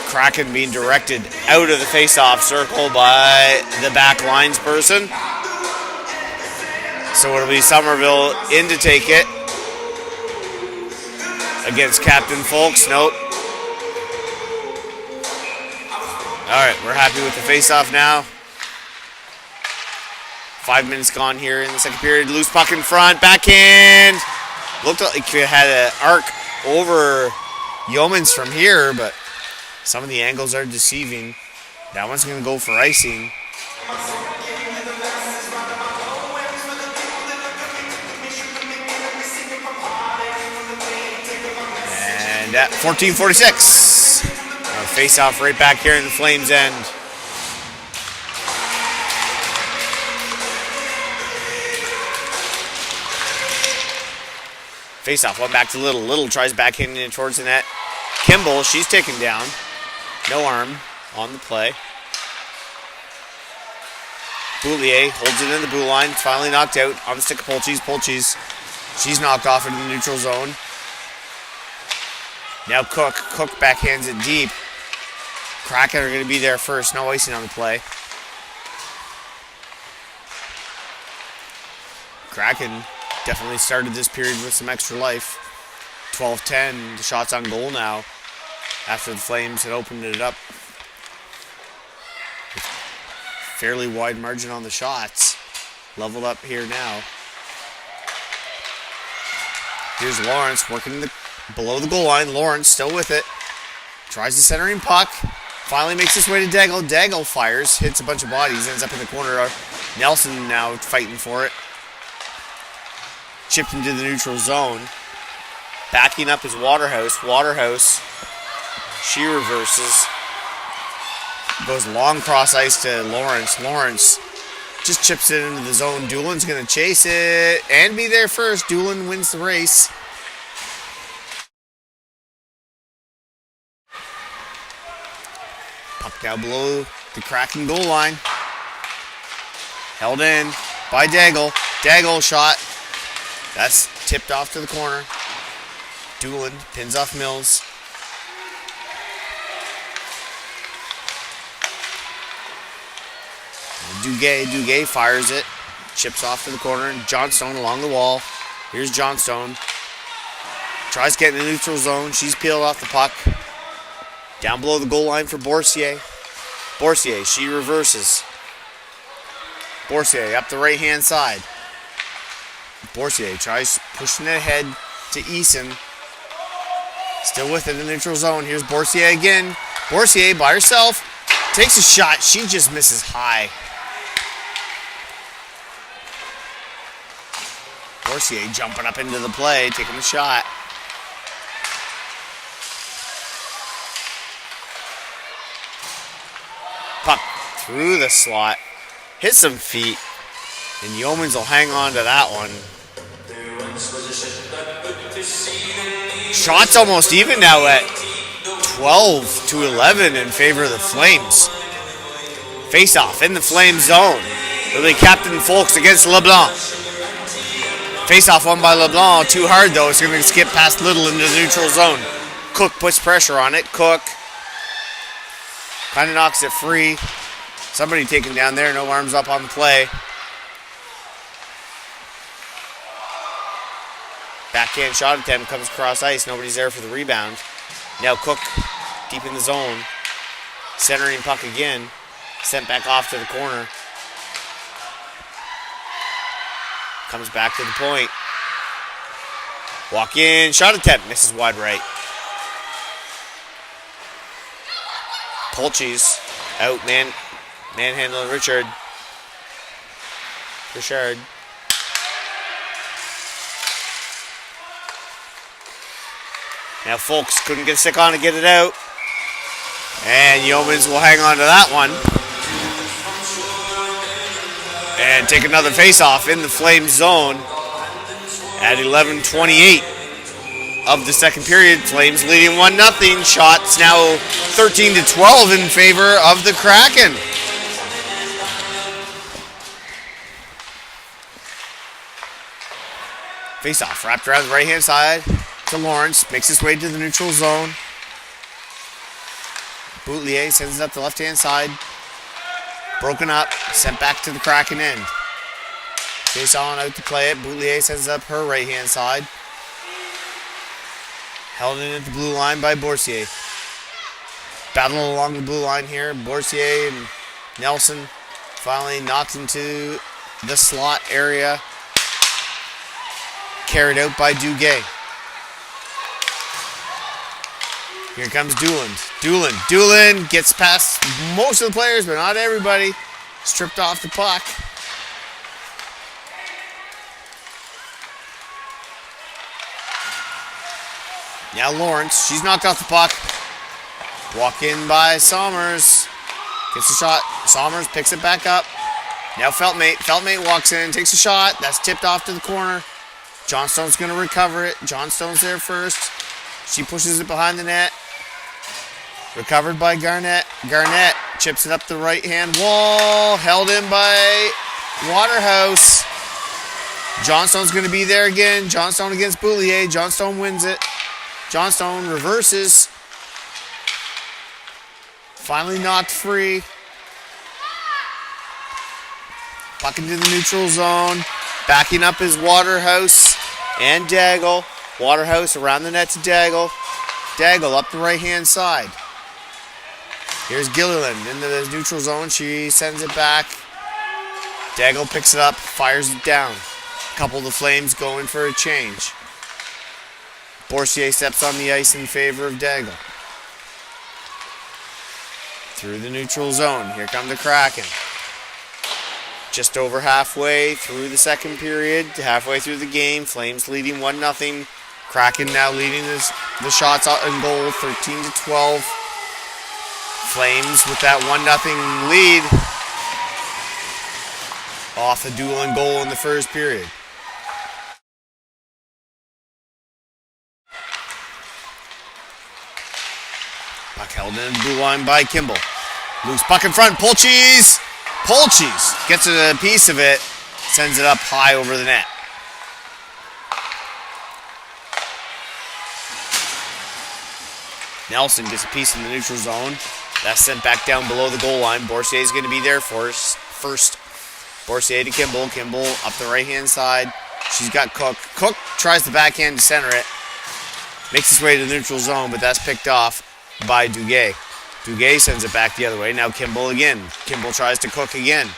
Kraken being directed out of the face-off circle by the back linesperson. So it'll be Somerville in to take it against Captain Folks. Nope. All right, we're happy with the face-off now. 5 minutes gone here in the second period. Loose puck in front. Backhand. Looked like it had an arc over Yeomans from here, but some of the angles are deceiving. That one's going to go for icing. And at 14:46. Face-off right back here in the Flames' end. Face-off, one back to Little. Little tries backhanding it towards the net. Kimball, she's taken down. No arm on the play. Boulier holds it in the blue line. Finally knocked out on the stick of Polchis. Polchis, she's knocked off into the neutral zone. Now Cook. Cook backhands it deep. Kraken are going to be there first. No icing on the play. Kraken definitely started this period with some extra life. 12-10. The shots on goal now after the Flames had opened it up. Fairly wide margin on the shots. Leveled up here now. Here's Lawrence working below the goal line. Lawrence still with it. Tries the centering puck. Finally makes his way to Daigle. Daigle fires, hits a bunch of bodies, ends up in the corner. Nelson now fighting for it. Chipped into the neutral zone. Backing up is Waterhouse. Waterhouse, she reverses. Goes long cross ice to Lawrence. Lawrence just chips it into the zone. Doolin's going to chase it and be there first. Doolin wins the race. Puck down below the Kraken goal line. Held in by Daigle. Daigle shot. That's tipped off to the corner. Doolin pins off Mills. Duguay fires it. Chips off to the corner. Johnstone along the wall. Here's Johnstone. Tries getting in the neutral zone. She's peeled off the puck. Down below the goal line for Boursier. Boursier, she reverses. Boursier up the right-hand side. Boursier tries pushing it ahead to Eason. Still with it in the neutral zone. Here's Boursier again. Boursier by herself. Takes a shot. She just misses high. Boursier jumping up into the play, taking the shot. Puck through the slot. Hit some feet. And Yeomans will hang on to that one. Shots almost even now at 12-11 in favor of the Flames. Face-off in the Flames zone. It'll be Captain Folks against LeBlanc. Face-off won by LeBlanc. Too hard, though. It's going to skip past Little into the neutral zone. Cook puts pressure on it. Cook kind of knocks it free. Somebody taken down there. No arms up on the play. Backhand shot attempt comes across ice. Nobody's there for the rebound. Now Cook deep in the zone. Centering puck again. Sent back off to the corner. Comes back to the point. Walk in. Shot attempt. Misses wide right. Polchis out. Manhandling Richard. Now Folks couldn't get stick on to get it out. And Yeomans will hang on to that one. And take another face-off in the Flames zone at 11:28 of the second period. Flames leading 1-0. Shots now 13-12 in favor of the Kraken. Face-off wrapped around the right-hand side to Lawrence. Makes his way to the neutral zone. Boulier sends it up the left-hand side. Broken up, sent back to the Kraken end. Chase on out to play it. Boulier sends it up her right-hand side. Held in at the blue line by Boursier. Battle along the blue line here. Boursier and Nelson finally knocked into the slot area. Carried out by Duguay. Here comes Doolin gets past most of the players, but not everybody. Stripped off the puck. Now Lawrence, she's knocked off the puck. Walk in by Somers. Gets a shot. Somers picks it back up. Now Feltmate. Feltmate walks in, takes a shot. That's tipped off to the corner. Johnstone's going to recover it. Johnstone's there first. She pushes it behind the net. Recovered by Garnett. Garnett chips it up the right-hand wall. Held in by Waterhouse. Johnstone's going to be there again. Johnstone against Boulier. Johnstone wins it. Johnstone reverses. Finally knocked free. Puck into the neutral zone. Backing up is Waterhouse and Daigle. Waterhouse around the net to Daigle. Daigle up the right-hand side. Here's Gilliland into the neutral zone. She sends it back. Daigle picks it up, fires it down. A couple of the Flames going for a change. Boursier steps on the ice in favor of Daigle. Through the neutral zone. Here come the Kraken. Just over halfway through the second period, halfway through the game. Flames leading 1-0. Kraken now leading the shots on goal, 13-12. Flames with that 1-0 lead off a dueling goal in the first period. Puck held in the blue line by Kimball. Loose puck in front. Polchis gets a piece of it, sends it up high over the net. Nelson gets a piece in the neutral zone. That's sent back down below the goal line. Boursier is going to be there first. Boursier to Kimball. Kimball up the right-hand side. She's got Cook. Cook tries the backhand to center it. Makes its way to the neutral zone, but that's picked off by Duguay. Duguay sends it back the other way. Now Kimball again. Kimball tries to Cook again.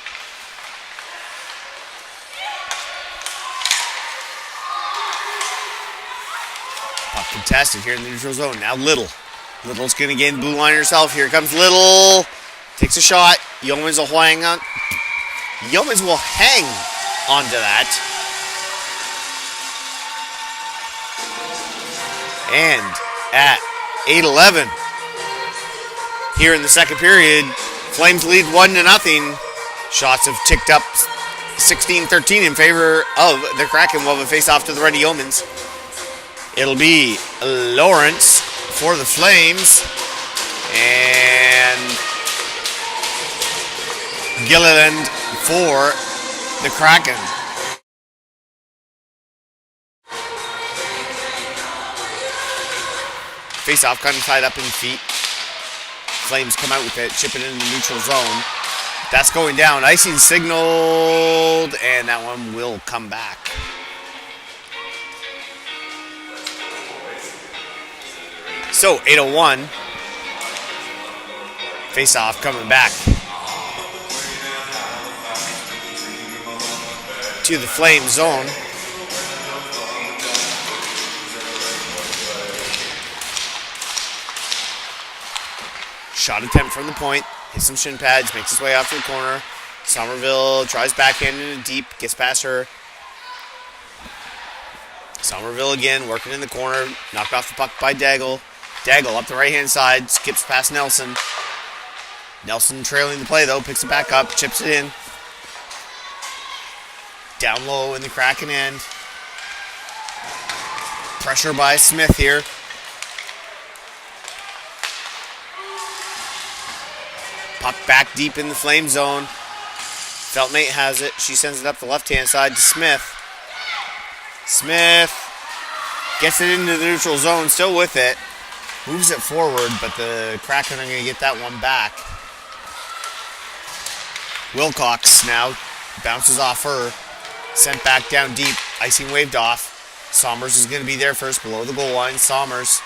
Puck contested here in the neutral zone. Now Little. Little's going to gain the blue line herself. Here comes Little. Takes a shot. Yeomans will hang on. Yeomans will hang onto that. And at 8:11 here in the second period, Flames lead 1-0. Shots have ticked up 16-13 in favor of the Kraken. We'll have a face-off to the Red Yeomans. It'll be Lawrence for the Flames and Gilliland for the Kraken. Face-off kind of tied up in feet. Flames come out with it, chip it in the neutral zone. That's going down. Icing signaled, and that one will come back. So, 8:01. Face-off coming back to the Flame zone. Shot attempt from the point. Hits some shin pads, makes his way out to the corner. Somerville tries backhand into deep, gets past her. Somerville again, working in the corner. Knocked off the puck by Daigle. Daigle up the right-hand side, skips past Nelson. Nelson trailing the play, though, picks it back up, chips it in. Down low in the Kraken end. Pressure by Smith here. Puck back deep in the Flame zone. Feltmate has it. She sends it up the left-hand side to Smith. Smith gets it into the neutral zone, still with it. Moves it forward, but the Kraken are going to get that one back. Wilcox now bounces off her. Sent back down deep. Icing waved off. Somers is going to be there first below the goal line. Somers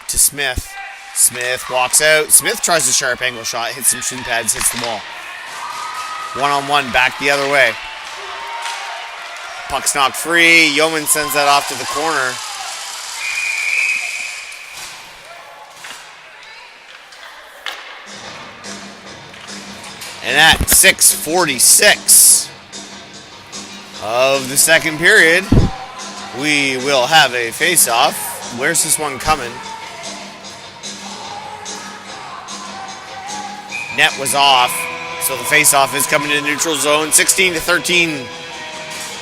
to Smith. Smith walks out. Smith tries a sharp angle shot. Hits some shin pads. Hits the wall. One-on-one back the other way. Puck's knocked free. Yeoman sends that off to the corner. And at 6:46 of the second period, we will have a face-off. Where's this one coming? Net was off, so the face-off is coming to neutral zone. 16-13.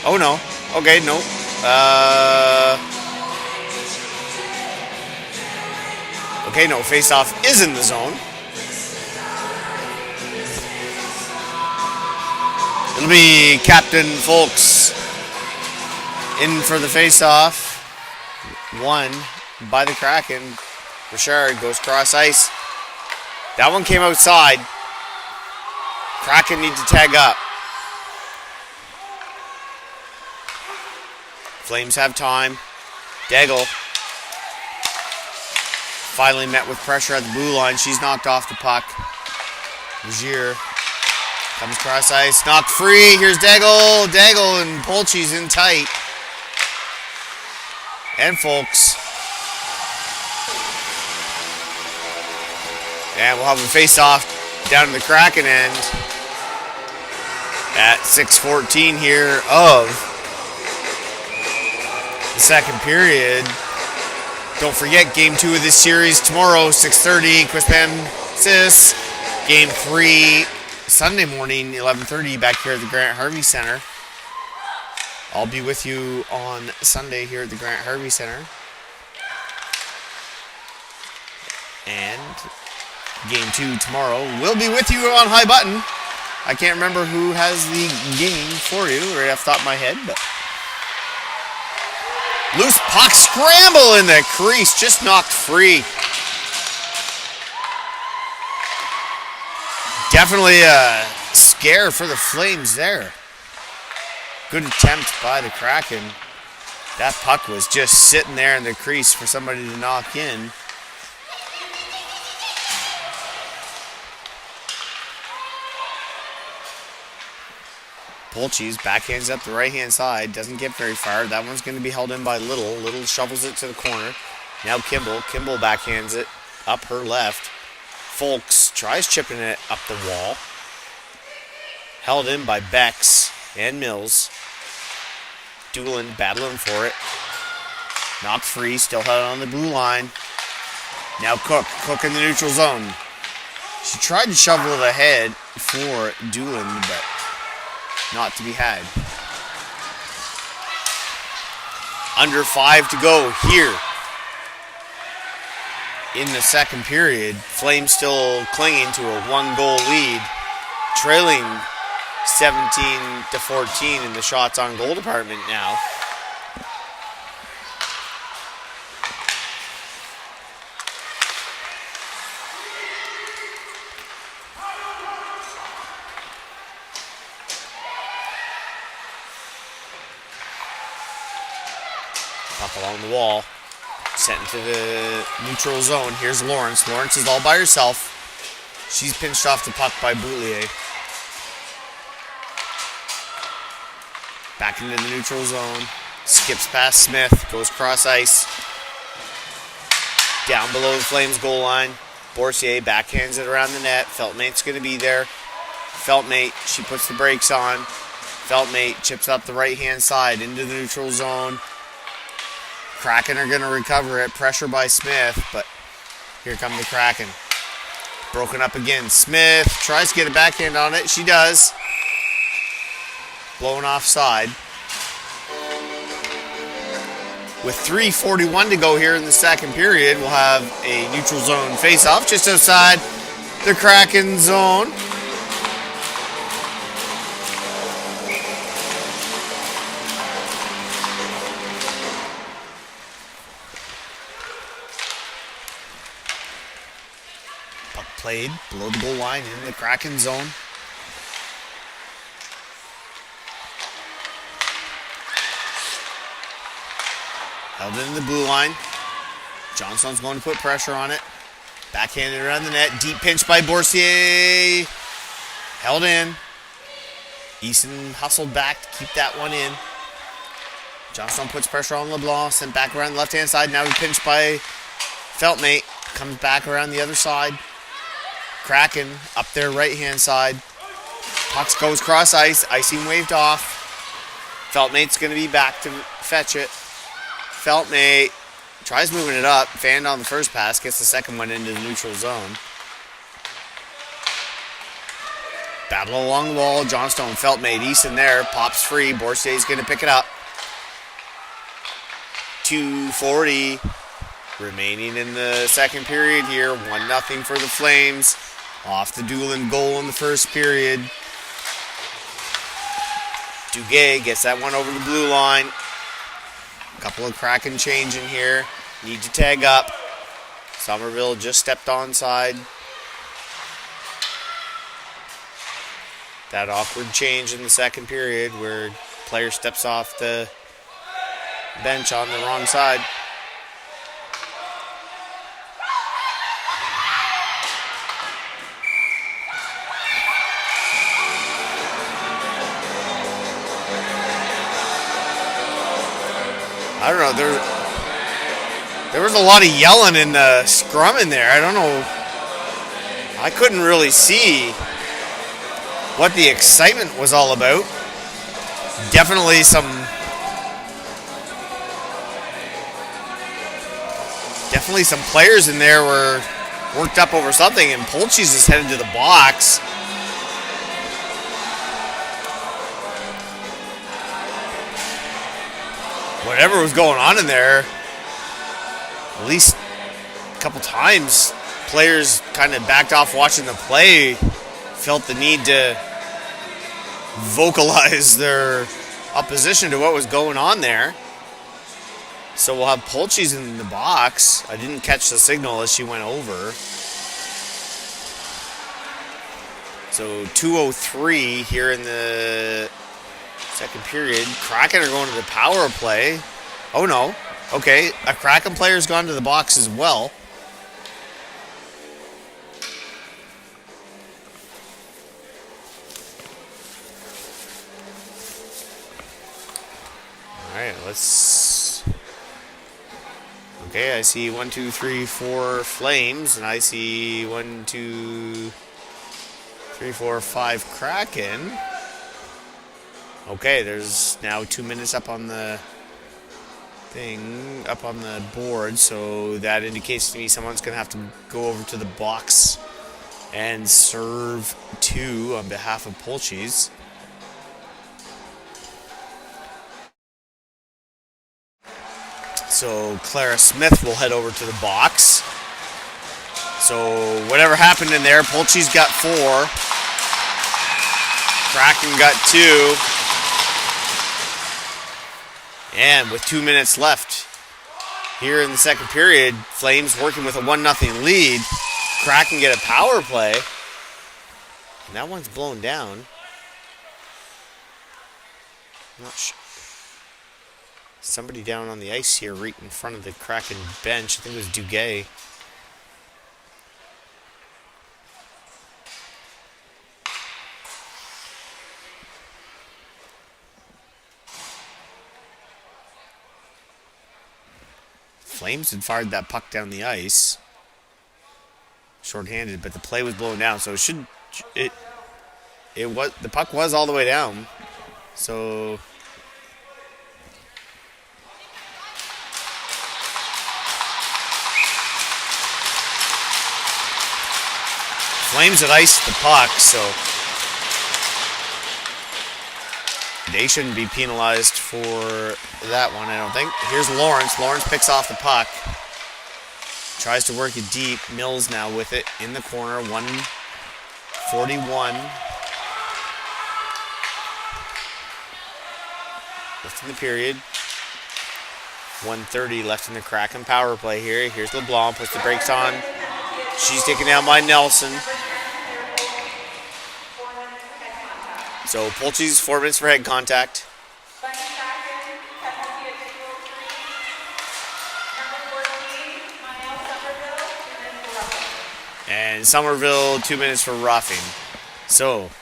Oh no. Okay, no. Okay, no, face-off is in the zone. It'll be Captain Folks in for the face-off. Won by the Kraken. Richard goes cross ice. That one came outside. Kraken need to tag up. Flames have time. Daigle finally met with pressure at the blue line. She's knocked off the puck. Rozier comes cross ice. Knocked free. Here's Daigle. Daigle and Polchi's in tight. And Folks. And we'll have a face-off down to the Kraken end at 6:14 here of the second period. Don't forget, Game 2 of this series tomorrow, 6:30, Quispam-Sis. Game 3, Sunday morning, 11:30, back here at the Grant Harvey Center. I'll be with you on Sunday here at the Grant Harvey Center. And Game 2 tomorrow. We'll be with you on High Button. I can't remember who has the game for you right off the top of my head, but loose puck scramble in the crease, just knocked free. Definitely a scare for the Flames there. Good attempt by the Kraken. That puck was just sitting there in the crease for somebody to knock in. Polchi's backhands up the right-hand side. Doesn't get very far. That one's going to be held in by Little. Little shovels it to the corner. Now Kimball. Kimball backhands it up her left. Folks tries chipping it up the wall. Held in by Bex and Mills. Doolin battling for it. Knocked free. Still held on the blue line. Now Cook. Cook in the neutral zone. She tried to shovel it ahead for Doolin, but not to be had. Under 5 to go here in the second period. Flames still clinging to a 1-goal lead, trailing 17-14 in the shots on goal department now. Puck along the wall. Sent into the neutral zone. Here's Lawrence. Lawrence is all by herself. She's pinched off the puck by Boulier. Back into the neutral zone. Skips past Smith. Goes cross ice. Down below the Flames goal line. Boursier backhands it around the net. Feltmate's going to be there. Feltmate, she puts the brakes on. Feltmate chips up the right-hand side into the neutral zone. Kraken are going to recover it. Pressure by Smith, but here come the Kraken. Broken up again. Smith tries to get a backhand on it. She does. Blown offside. With 3:41 to go here in the second period, we'll have a neutral zone face-off just outside the Kraken zone. Played below the goal line in the Kraken zone. Held in the blue line. Johnson's going to put pressure on it. Backhanded around the net. Deep pinch by Boursier. Held in. Easton hustled back to keep that one in. Johnson puts pressure on LeBlanc. Sent back around the left-hand side. Now pinched by Feltmate. Comes back around the other side. Kraken up their right-hand side. Puck goes cross ice. Icing waved off. Feltmate's going to be back to fetch it. Feltmate tries moving it up. Fanned on the first pass. Gets the second one into the neutral zone. Battle along the wall. Johnstone, Feltmate, Easton there. Pops free. Borsay's going to pick it up. 2:40 Remaining in the second period here. 1-0 for the Flames. Off the Doolin goal in the first period. Duguay gets that one over the blue line. A couple of Kraken changing here. Need to tag up. Somerville just stepped onside. That awkward change in the second period where player steps off the bench on the wrong side. I don't know, there was a lot of yelling in the scrum in there. I don't know. I couldn't really see what the excitement was all about. Definitely some players in there were worked up over something, and Polchis is headed to the box. Whatever was going on in there, at least a couple times, players kind of backed off watching the play, felt the need to vocalize their opposition to what was going on there. So we'll have Polchis in the box. I didn't catch the signal as she went over. So 2:03 here in the second period. Kraken are going to the power play. Oh no. Okay, a Kraken player's gone to the box as well. Alright, let's... Okay, I see 1, 2, 3, 4 Flames, and I see 1, 2, 3, 4, 5 Kraken. Okay, there's now 2 minutes up on the thing, up on the board, so that indicates to me someone's going to have to go over to the box and serve 2 on behalf of Polchis. So Clara Smith will head over to the box. So whatever happened in there, Polchis got 4. Kraken got 2. And with 2 minutes left here in the second period, Flames working with a 1-0 lead. Kraken get a power play. And that one's blown down. Not sure. Somebody down on the ice here right in front of the Kraken bench. I think it was Duguay. Flames had fired that puck down the ice. Short-handed, but the play was blown down, so the puck was all the way down. So Flames had iced the puck, so they shouldn't be penalized for that one, I don't think. Here's Lawrence. Lawrence picks off the puck. Tries to work it deep. Mills now with it in the corner. 1:41 left in the period. 1:30 left in the Kraken power play here. Here's LeBlanc. Puts the brakes on. She's taken down by Nelson. So Polchis 4 minutes for head contact. And Somerville 2 minutes for roughing. So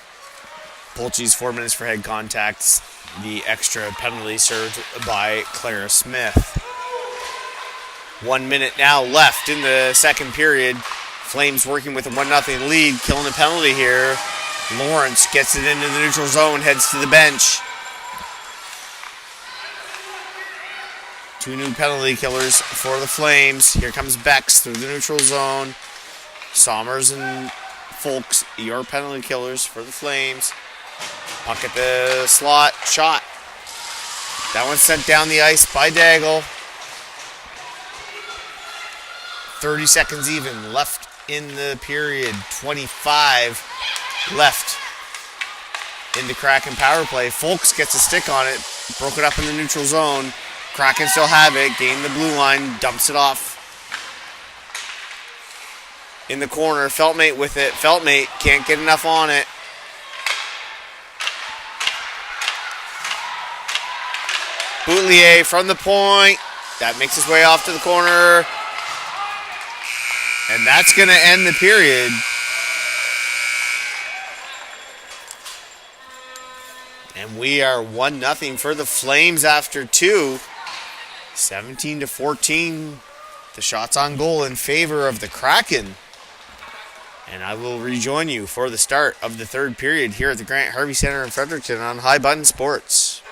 Polchis 4 minutes for head contact. The extra penalty served by Clara Smith. 1 minute now left in the second period. Flames working with a 1-0 lead, killing a penalty here. Lawrence gets it into the neutral zone, heads to the bench. 2 new penalty killers for the Flames. Here comes Bex through the neutral zone. Sommers and Folks, your penalty killers for the Flames. Puck at the slot, shot. That one's sent down the ice by Daigle. 30 seconds even left in the period. 25 left in the Kraken power play. Folks gets a stick on it. Broke it up in the neutral zone. Kraken still have it. Gained the blue line. Dumps it off in the corner. Feltmate with it. Feltmate can't get enough on it. Boutelier from the point. That makes his way off to the corner. And that's going to end the period. And we are 1-0 for the Flames after 2. 17-14. The shots on goal in favor of the Kraken. And I will rejoin you for the start of the third period here at the Grant Harvey Center in Fredericton on High Button Sports.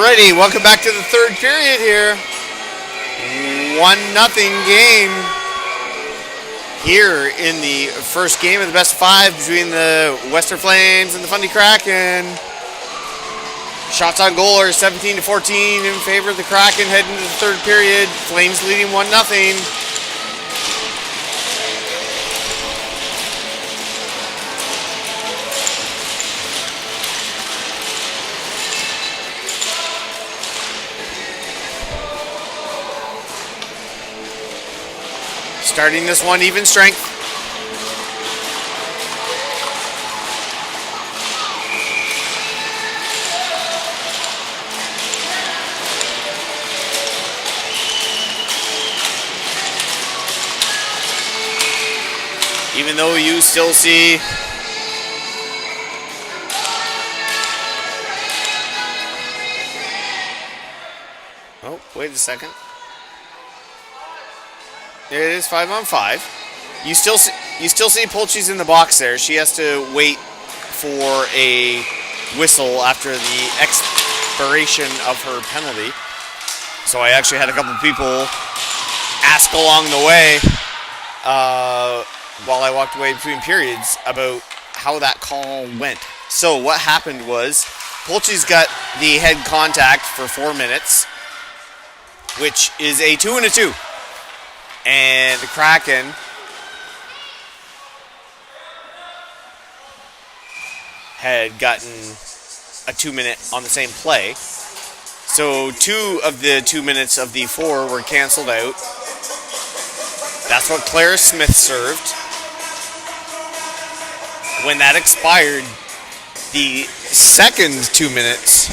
Alrighty, welcome back to the third period here. 1-0 game here in the first game of the best of 5 between the Western Flames and the Fundy Kraken. Shots on goal are 17-14 in favor of the Kraken heading into the third period. Flames leading 1-0. Starting this one, even strength. Even though you still see oh, wait a second. There it is, 5-on-5. You still see Pulchy's in the box there. She has to wait for a whistle after the expiration of her penalty. So I actually had a couple of people ask along the way while I walked away between periods about how that call went. So what happened was Pulchy's got the head contact for 4 minutes, which is a 2 and a 2. And the Kraken had gotten a 2 minute on the same play. So 2 of the 2 minutes of the 4 were canceled out. That's what Clara Smith served. When that expired, the second 2 minutes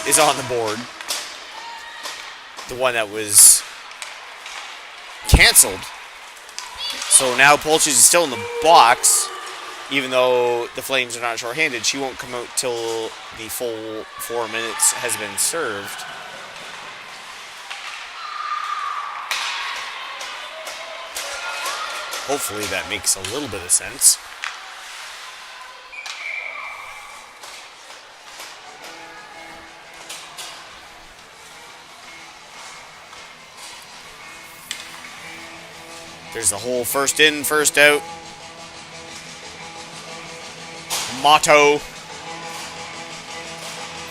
is on the board. The one that was canceled. So now Pulchy's is still in the box, even though the Flames are not shorthanded. She won't come out till the full 4 minutes has been served. Hopefully that makes a little bit of sense. There's the whole first in, first out motto.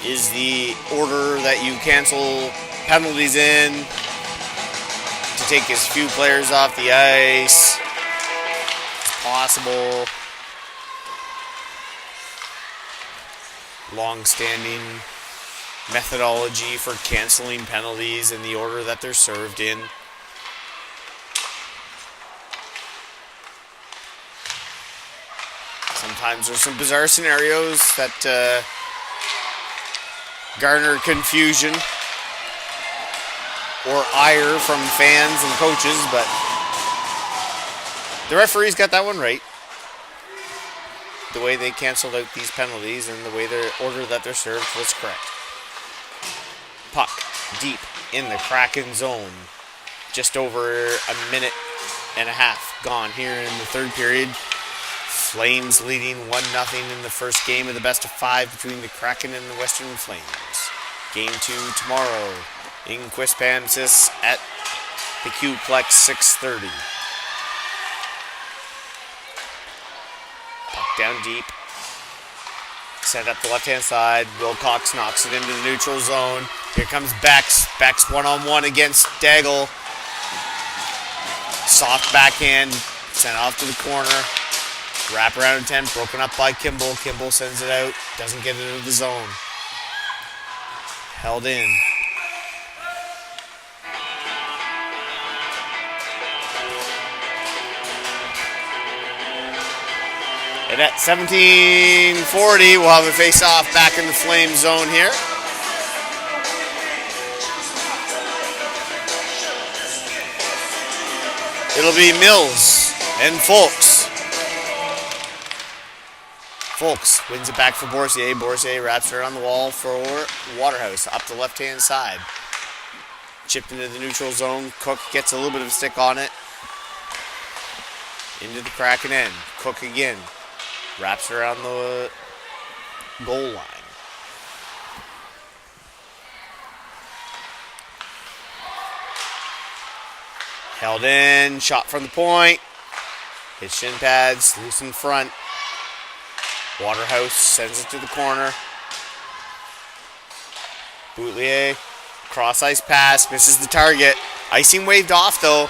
Is the order that you cancel penalties in to take as few players off the ice as possible. Long-standing methodology for canceling penalties in the order that they're served in. Sometimes there's some bizarre scenarios that garner confusion or ire from fans and coaches, but the referees got that one right. The way they canceled out these penalties and the way their order that they're served was correct. Puck deep in the Kraken zone. Just over a minute and a half gone here in the third period. Flames leading 1-0 in the first game of the best of 5 between the Kraken and the Western Flames. Game 2 tomorrow in Quispamsis at the Q-Plex, 6:30. Puck down deep. Set up the left-hand side. Wilcox knocks it into the neutral zone. Here comes Bex. Bex one-on-one against Daigle. Soft backhand. Sent off to the corner. Wrap around attempt, broken up by Kimball. Kimball sends it out, doesn't get it into the zone. Held in. And at 17:40, we'll have a face-off back in the Flame zone here. It'll be Mills and Folks. Folks wins it back for Boursier. Boursier wraps her on the wall for Waterhouse up the left-hand side. Chipped into the neutral zone. Cook gets a little bit of a stick on it. Into the Kraken end. Cook again. Wraps her on the goal line. Held in, shot from the point. Hit shin pads, loose in front. Waterhouse sends it to the corner. Boutelier, cross ice pass, misses the target. Icing waved off though.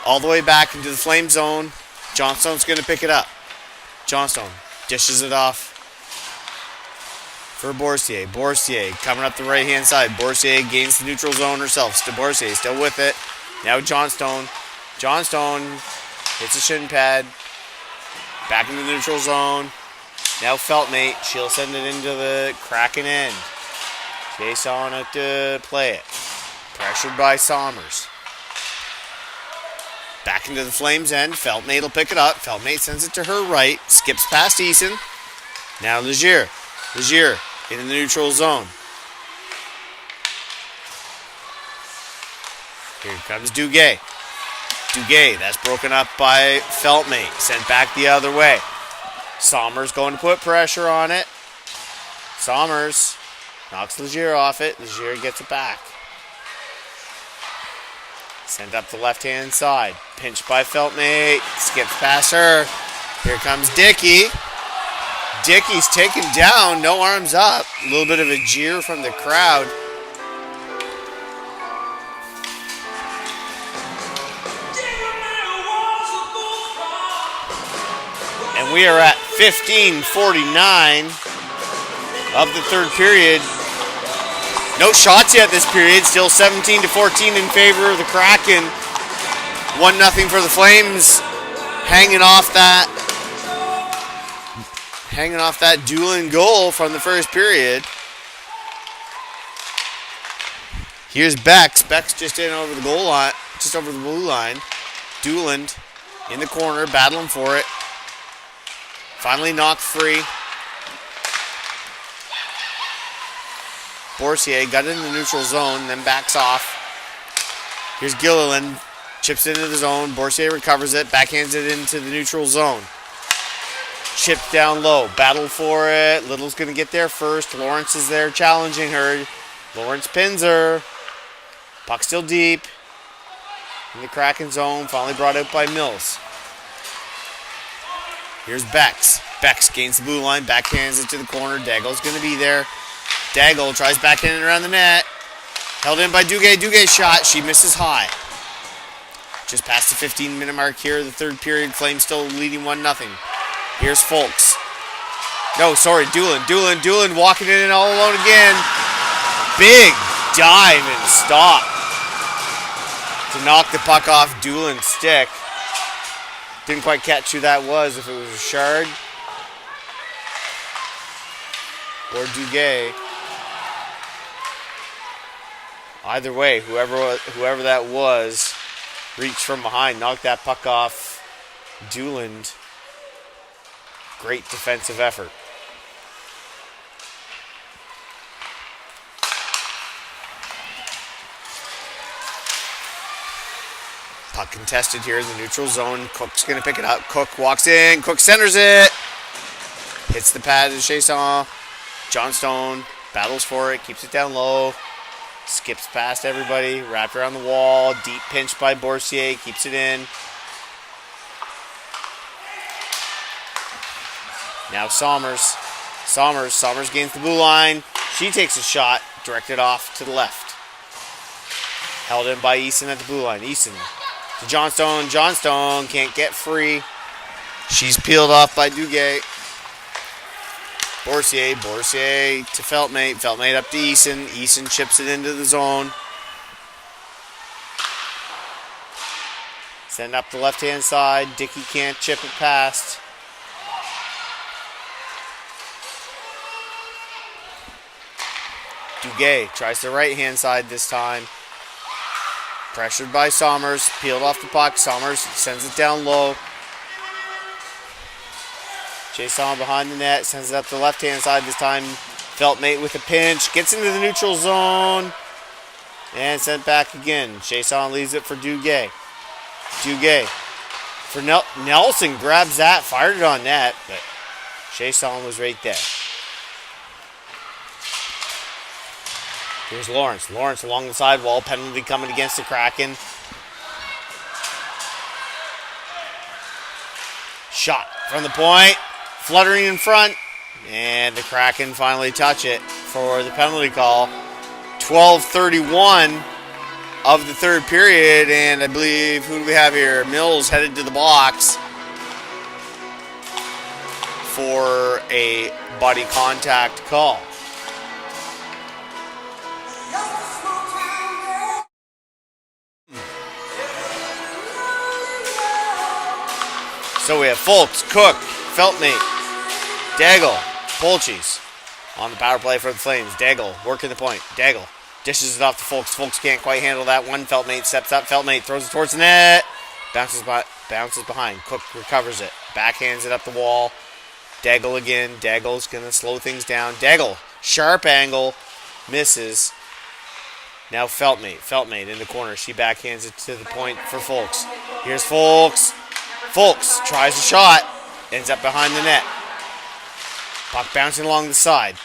All the way back into the flame zone. Johnstone's going to pick it up. Johnstone dishes it off for Boursier. Boursier coming up the right hand side. Boursier gains the neutral zone herself. Boursier still with it. Now Johnstone. Johnstone hits a shin pad. Back in the neutral zone. Now Feltmate. She'll send it into the Kraken end. Chase on it to play it. Pressured by Sommers. Back into the Flames end. Feltmate will pick it up. Feltmate sends it to her right. Skips past Eason. Now Legier. Legier in the neutral zone. Here comes Duguay. Duguay, that's broken up by Feltmate. Sent back the other way. Sommers going to put pressure on it. Sommers knocks Legier off it. Legier gets it back. Sent up the left-hand side. Pinched by Feltmate. Skips past her. Here comes Dickey. Dickey's taken down. No arms up. A little bit of a jeer from the crowd. And we are at 15:49 of the third period. No shots yet this period. Still 17-14 in favor of the Kraken. 1-0 for the Flames. Hanging off that Doolin goal from the first period. Here's Bex. Bex just in over the goal line, just over the blue line. Doolin in the corner, battling for it. Finally knocked free. Boursier got in the neutral zone, then backs off. Here's Gilliland. Chips into the zone. Boursier recovers it. Backhands it into the neutral zone. Chipped down low. Battle for it. Little's going to get there first. Lawrence is there challenging her. Lawrence pins her. Puck still deep. In the Kraken zone. Finally brought out by Mills. Here's Bex. Bex gains the blue line. Backhands it to the corner. Daggle's going to be there. Daggle tries backhanding around the net. Held in by Duguay. Duguay shot. She misses high. Just past the 15-minute mark here. The third period. Flames still leading 1-0. Here's Folks. No, sorry. Doolin walking in all alone again. Big dive and stop to knock the puck off Doolin's stick. Didn't quite catch who that was, if it was Richard or Duguay. Either way, whoever that was reached from behind, knocked that puck off Doolin. Great defensive effort. Puck contested here in the neutral zone. Cook's going to pick it up. Cook walks in. Cook centers it. Hits the pad of Chasson. Johnstone battles for it. Keeps it down low. Skips past everybody. Wrapped around the wall. Deep pinch by Boursier. Keeps it in. Now Sommers. Sommers gains the blue line. She takes a shot. Directed off to the left. Held in by Easton at the blue line. Easton to Johnstone. Johnstone can't get free. She's peeled off by Duguay. Boursier to Feltmate. Feltmate up to Eason. Eason chips it into the zone. Send up the left-hand side. Dickey can't chip it past. Duguay tries the right-hand side this time. Pressured by Sommers. Peeled off the puck. Sommers sends it down low. Jason behind the net. Sends it up the left-hand side this time. Feltmate with a pinch. Gets into the neutral zone. And sent back again. Jason leaves it for Duguay. Duguay for Nelson. Grabs that. Fired it on net. But Jason was right there. Here's Lawrence. Lawrence along the sidewall. Penalty coming against the Kraken. Shot from the point. Fluttering in front. And the Kraken finally touch it for the penalty call. 12:31 of the third period. And I believe, who do we have here? Mills headed to the box for a body contact call. So we have Folks, Cook, Feltmate, Daigle, Polchis on the power play for the Flames. Daigle working the point. Daigle dishes it off to Folks. Folks can't quite handle that one. Feltmate steps up. Feltmate throws it towards the net. Bounces behind. Cook recovers it. Backhands it up the wall. Daigle again. Daigle's going to slow things down. Daigle, sharp angle, misses. Now Feltmate. Feltmate in the corner. She backhands it to the point for Folks. Here's Folks. Folks tries a shot. Ends up behind the net. Puck bouncing along the side.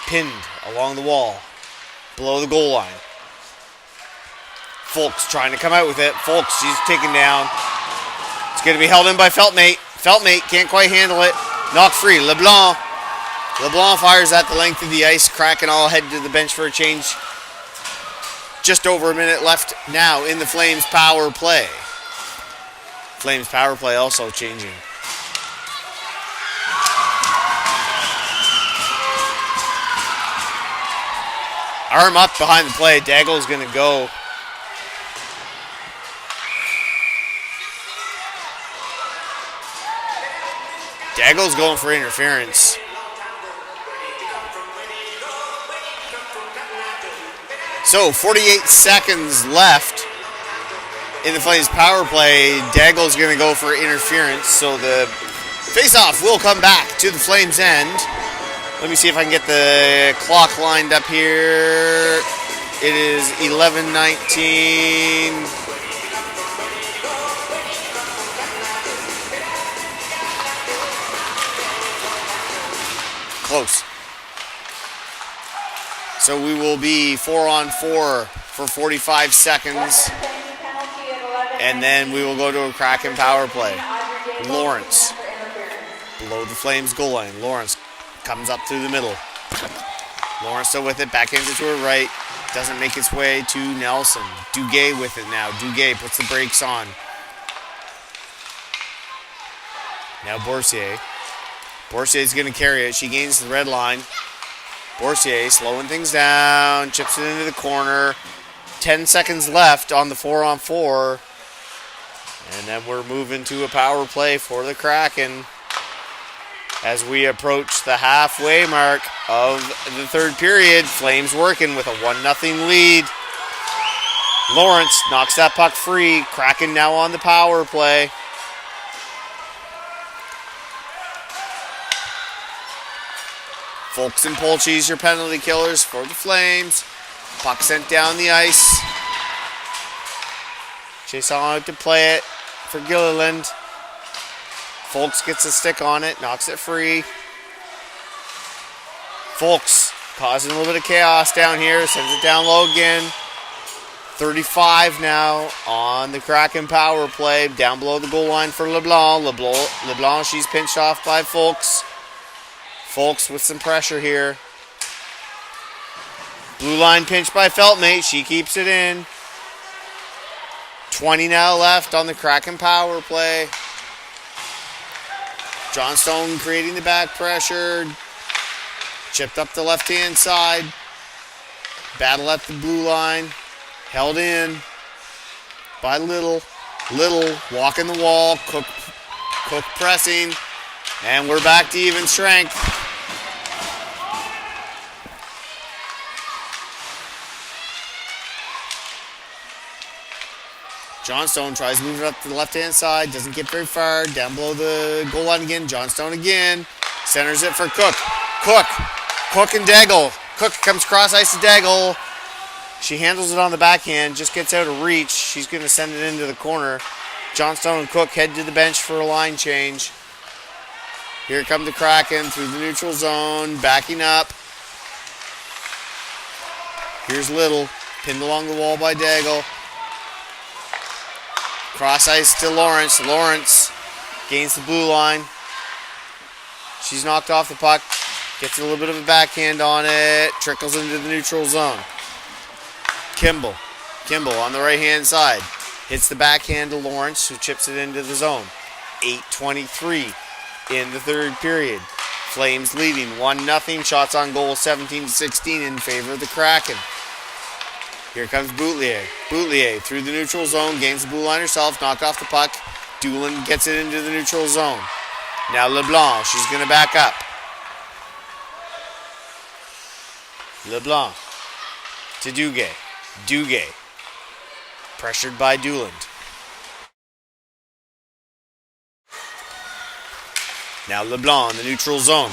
Pinned along the wall. Below the goal line. Folks trying to come out with it. Folks, she's taken down. It's going to be held in by Feltmate. Feltmate can't quite handle it. Knocked free. LeBlanc. LeBlanc fires at the length of the ice. Kraken all head to the bench for a change. Just over a minute left now in the Flames power play. Flames power play also changing. Arm up behind the play. Daigle's going to go. Daigle's going for interference. So 48 seconds left in the Flames power play. Daigle's going to go for interference. So the face-off will come back to the Flames end. Let me see if I can get the clock lined up here. It is 11:19. Close. So we will be 4-on-4 for 45 seconds. And then we will go to a Kraken power play. Lawrence. Below the Flames goal line. Lawrence comes up through the middle. Lawrence still with it. Backhands it to her right. Doesn't make its way to Nelson. Duguay with it now. Duguay puts the brakes on. Now Boursier. Bourcier's going to carry it. She gains the red line. Boursier slowing things down. Chips it into the corner. 10 seconds left on the 4-on-4. And then we're moving to a power play for the Kraken as we approach the halfway mark of the third period. Flames working with a 1-0 lead. Lawrence knocks that puck free. Kraken now on the power play. Folks and Polchis, your penalty killers for the Flames. Puck sent down the ice. Chase on out to play it for Gilliland. Folks gets a stick on it, knocks it free. Folks causing a little bit of chaos down here, sends it down low again. 35 now on the Kraken power play, down below the goal line for LeBlanc. LeBlanc, she's pinched off by Folks. Folks with some pressure here. Blue line pinched by Feltmate, she keeps it in. 20 now left on the Kraken power play. Johnstone creating the back pressure. Chipped up the left-hand side. Battle at the blue line. Held in by Little. Little walking the wall. Cook pressing. And we're back to even strength. Johnstone tries moving up to the left-hand side. Doesn't get very far. Down below the goal line again. Johnstone again. Centers it for Cook. Cook and Daigle. Cook comes cross ice to Daigle. She handles it on the backhand. Just gets out of reach. She's going to send it into the corner. Johnstone and Cook head to the bench for a line change. Here come the Kraken through the neutral zone. Backing up. Here's Little. Pinned along the wall by Daigle. Cross ice to Lawrence. Lawrence gains the blue line. She's knocked off the puck. Gets a little bit of a backhand on it. Trickles into the neutral zone. Kimball on the right-hand side. Hits the backhand to Lawrence, who chips it into the zone. 8:23 in the third period. Flames leading 1-0. Shots on goal 17-16 in favor of the Kraken. Here comes Boutelier. Boutelier through the neutral zone. Gains the blue line herself. Knocked off the puck. Doolin gets it into the neutral zone. Now LeBlanc. She's going to back up. LeBlanc to Duguay. Duguay. Pressured by Doolin. Now LeBlanc in the neutral zone.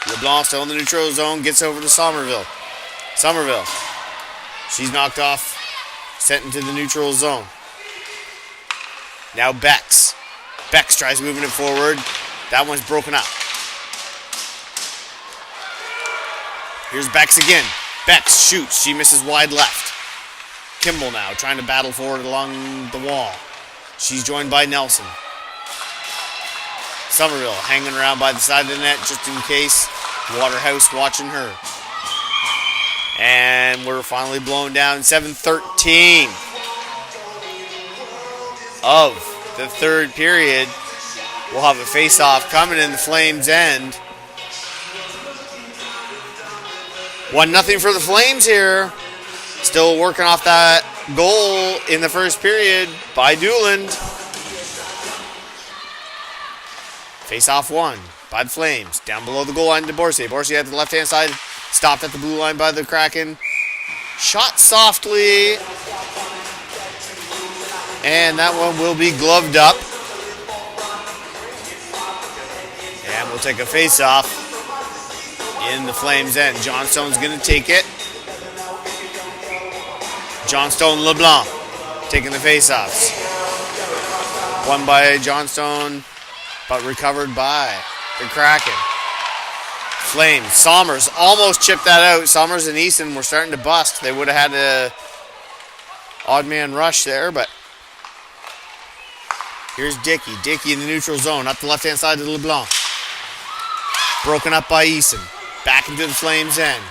LeBlanc still in the neutral zone. Gets over to Somerville. Somerville. She's knocked off. Sent into the neutral zone. Now Bex. Bex tries moving it forward. That one's broken up. Here's Bex again. Bex shoots. She misses wide left. Kimball now trying to battle forward along the wall. She's joined by Nelson. Somerville hanging around by the side of the net just in case. Waterhouse watching her. And we're finally blown down. 7:13 of the third period. We'll have a face-off coming in the Flames' end. 1-0 for the Flames here. Still working off that goal in the first period by Doolin. Face-off won by the Flames. Down below the goal line to Boursier. Boursier at the left-hand side. Stopped at the blue line by the Kraken. Shot softly. And that one will be gloved up. And we'll take a face-off in the Flames' end. Johnstone's going to take it. Johnstone LeBlanc taking the face-offs. Won by Johnstone, but recovered by the Kraken. Flames. Somers almost chipped that out. Somers and Easton were starting to bust. They would have had a odd man rush there, but here's Dickey. Dickey in the neutral zone. Up the left-hand side to LeBlanc. Broken up by Easton. Back into the Flames' end.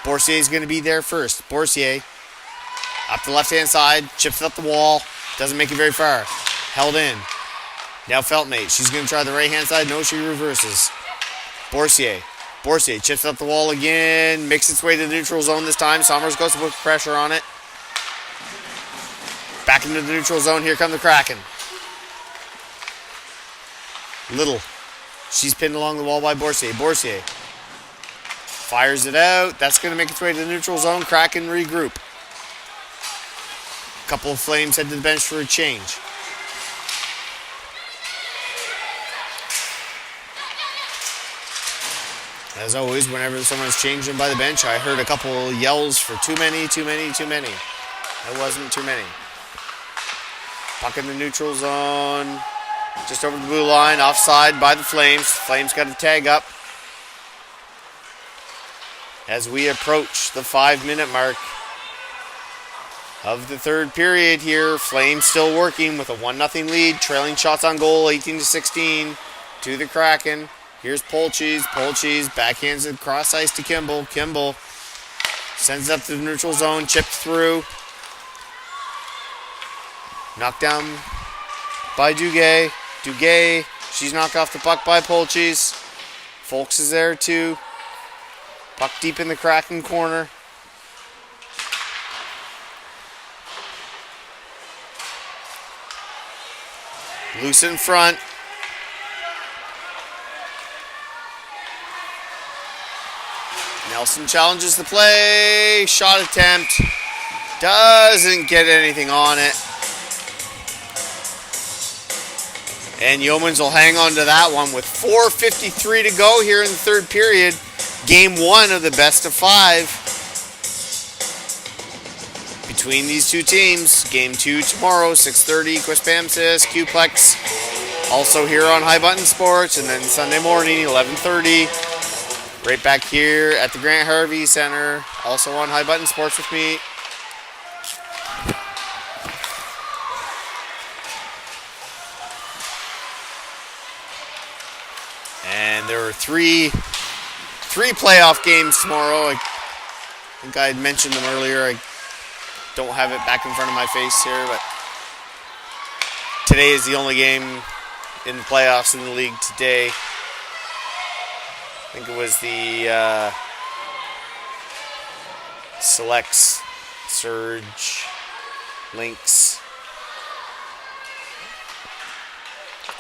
Boursier is going to be there first. Boursier up the left-hand side. Chips it up the wall. Doesn't make it very far. Held in. Now Feltmate. She's going to try the right-hand side. No, she reverses. Boursier chips up the wall again. Makes its way to the neutral zone this time. Somers goes to put pressure on it. Back into the neutral zone. Here come the Kraken. Little. She's pinned along the wall by Boursier. Boursier fires it out. That's going to make its way to the neutral zone. Kraken regroup. A couple of Flames head to the bench for a change. As always, whenever someone's changing by the bench, I heard a couple yells for too many. That wasn't too many. Puck in the neutral zone. Just over the blue line, offside by the Flames. Flames got a tag up. As we approach the 5-minute mark of the third period here, Flames still working with a 1-0 lead. Trailing shots on goal, 18-16 to the Kraken. Here's Polchis. Polchis backhands it cross ice to Kimball. Kimball sends it up to the neutral zone. Chipped through. Knocked down by Duguay. Duguay. She's knocked off the puck by Polchis. Folks is there too. Puck deep in the Kraken corner. Loose in front. Nelson challenges the play. Shot attempt. Doesn't get anything on it. And Yeomans will hang on to that one with 4:53 to go here in the third period. Game 1 of the best of 5 between these two teams. Game 2 tomorrow, 6:30, Quispamsis, Qplex. Also here on High Button Sports. And then Sunday morning, 11:30. Right back here at the Grant Harvey Center. Also on High Button Sports with me. And there are three playoff games tomorrow. I think I had mentioned them earlier. I don't have it back in front of my face here, but today is the only game in the playoffs in the league today. I think it was the Selects, Surge, Lynx,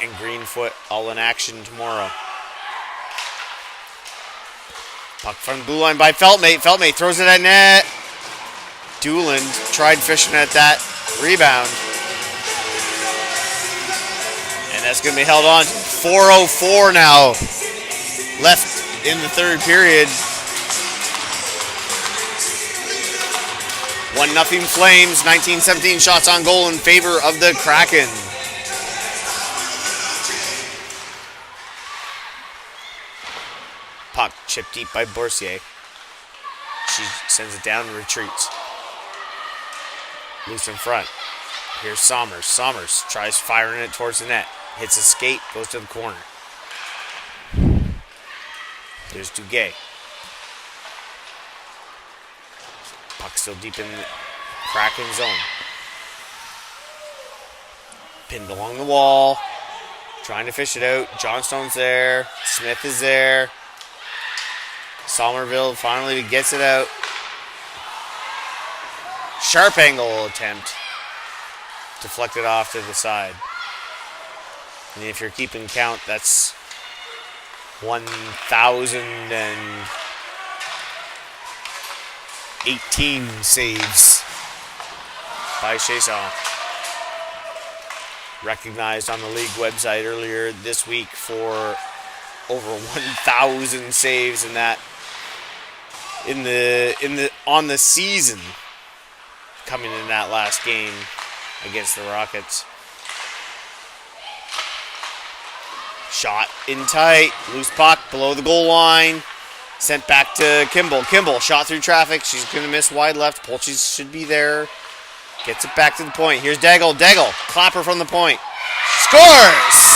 and Greenfoot all in action tomorrow. Puck from the blue line by Feltmate. Feltmate throws it at net. Dooland tried fishing at that rebound. And that's going to be held on. 4:04 now left in the third period. 1-0 Flames. 19-17 shots on goal in favor of the Kraken. Puck chipped deep by Boursier. She sends it down and retreats. Loose in front. Here's Sommers. Sommers tries firing it towards the net. Hits a skate, goes to the corner. There's Duguay. Puck still deep in the Kraken zone. Pinned along the wall. Trying to fish it out. Johnstone's there. Smith is there. Somerville finally gets it out. Sharp angle attempt. Deflected off to the side. And if you're keeping count, that's 1,018 saves by Chasson. Recognized on the league website earlier this week for over 1,000 saves in that on the season, coming in that last game against the Rockets. Shot in tight, loose puck below the goal line, sent back to Kimball. Kimball shot through traffic. She's going to miss wide left. Polchis should be there. Gets it back to the point. Here's Daigle. Daigle, clapper from the point. Scores!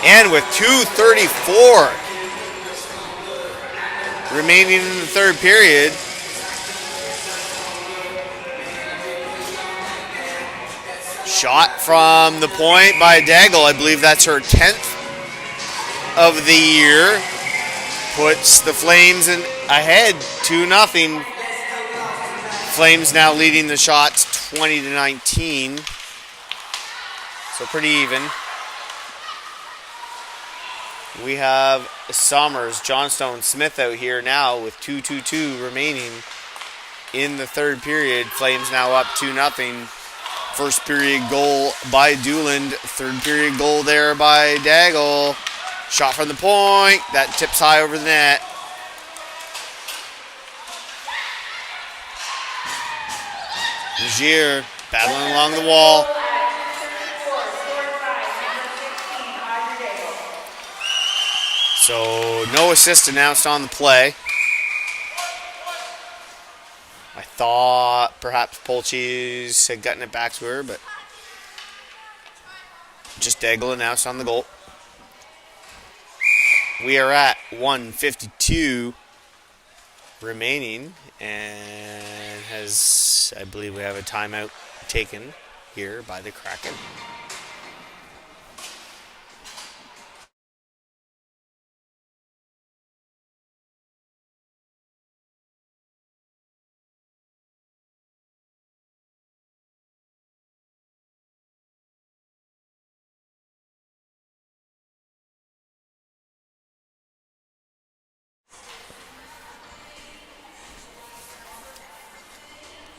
And with 2:34 remaining in the third period, shot from the point by Daigle. I believe that's her 10th of the year. Puts the Flames ahead 2-0. Flames now leading the shots 20-19. So pretty even. We have Sommers, Johnstone, Smith out here now with 2:22 remaining in the third period. Flames now up 2-0. First period goal by Dooland. Third period goal there by Daigle. Shot from the point. That tips high over the net. Lagier battling along the wall. So no assist announced on the play. I thought perhaps Polchis had gotten it back to her, but just Daigle announced on the goal. We are at 1:52 remaining, and I believe we have a timeout taken here by the Kraken.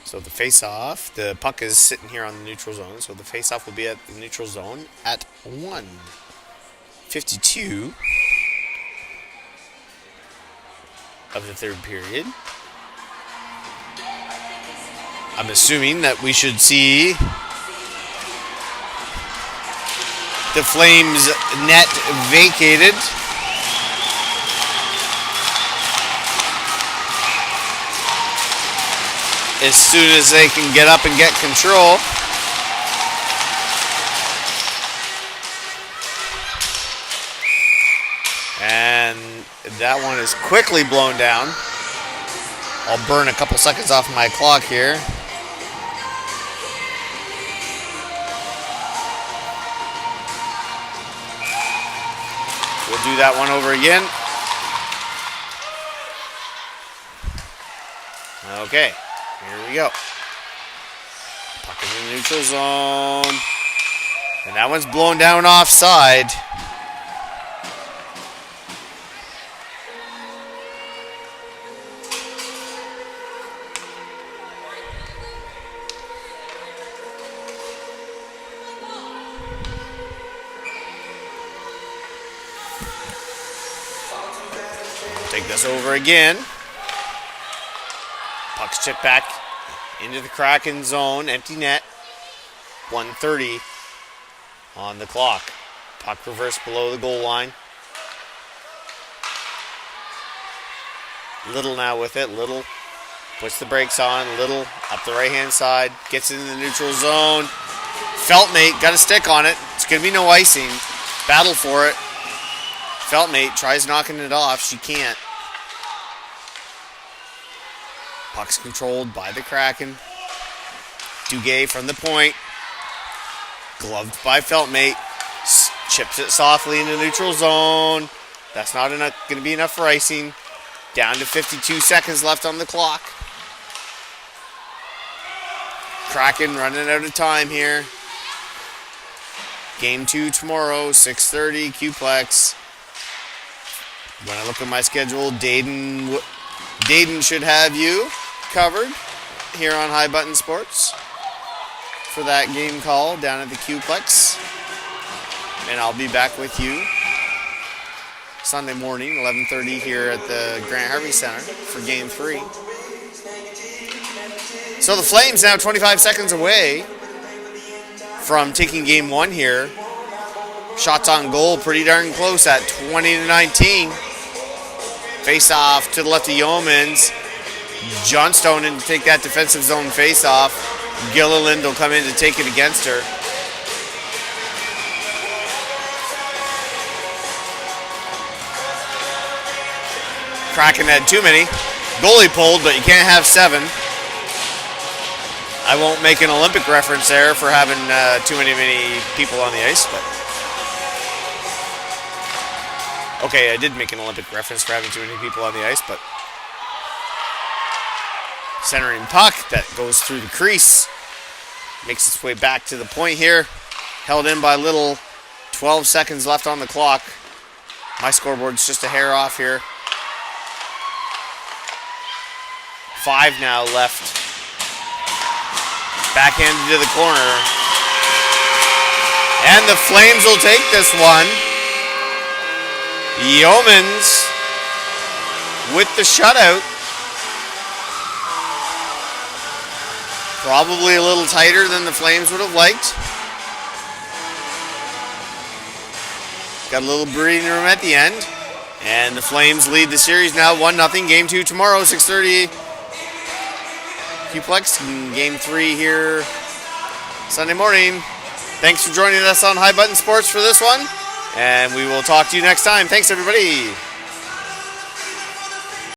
So the face-off, the puck is sitting here on the neutral zone, so the face-off will be at the neutral zone at 1:52 of the third period. I'm assuming that we should see the Flames net vacated. as soon as they can get up and get control. And that one is quickly blown down. I'll burn a couple seconds off my clock here. We'll do that one over again. Okay, here we go. Puck in the neutral zone. And that one's blown down offside. Take this over again. Puck's chipped back into the Kraken zone. Empty net. 1:30 on the clock. Puck reversed below the goal line. Little now with it. Little puts the brakes on. Little up the right-hand side. Gets into the neutral zone. Feltmate got a stick on it. It's going to be no icing. Battle for it. Feltmate tries knocking it off. She can't. Puck's controlled by the Kraken. Duguay from the point. Gloved by Feltmate. Chips it softly in the neutral zone. That's not going to be enough for icing. Down to 52 seconds left on the clock. Kraken running out of time here. Game 2 tomorrow, 6:30, Qplex. When I look at my schedule, Dayton should have you covered here on High Button Sports for that game call down at the Qplex. And I'll be back with you Sunday morning, 11:30 here at the Grant Harvey Center for Game 3. So the Flames now 25 seconds away from taking Game 1 here. Shots on goal pretty darn close at 20-19. Face off to the left of Yeomans. Johnstone in to take that defensive zone face off. Gilliland will come in to take it against her. Kraken had too many. Goalie pulled, but you can't have 7. I won't make an Olympic reference there for having too many people on the ice, but okay, I did make an Olympic reference for having too many people on the ice, but centering puck that goes through the crease, makes its way back to the point here. Held in by Little. 12 seconds left on the clock. My scoreboard's just a hair off here. 5 now left. Backhanded to the corner. And the Flames will take this one. Yeomans with the shutout. Probably a little tighter than the Flames would have liked. Got a little breathing room at the end. And the Flames lead the series now 1-0. Game 2 tomorrow, 6:30. Qplex. Game 3 here Sunday morning. Thanks for joining us on High Button Sports for this one. And we will talk to you next time. Thanks, everybody.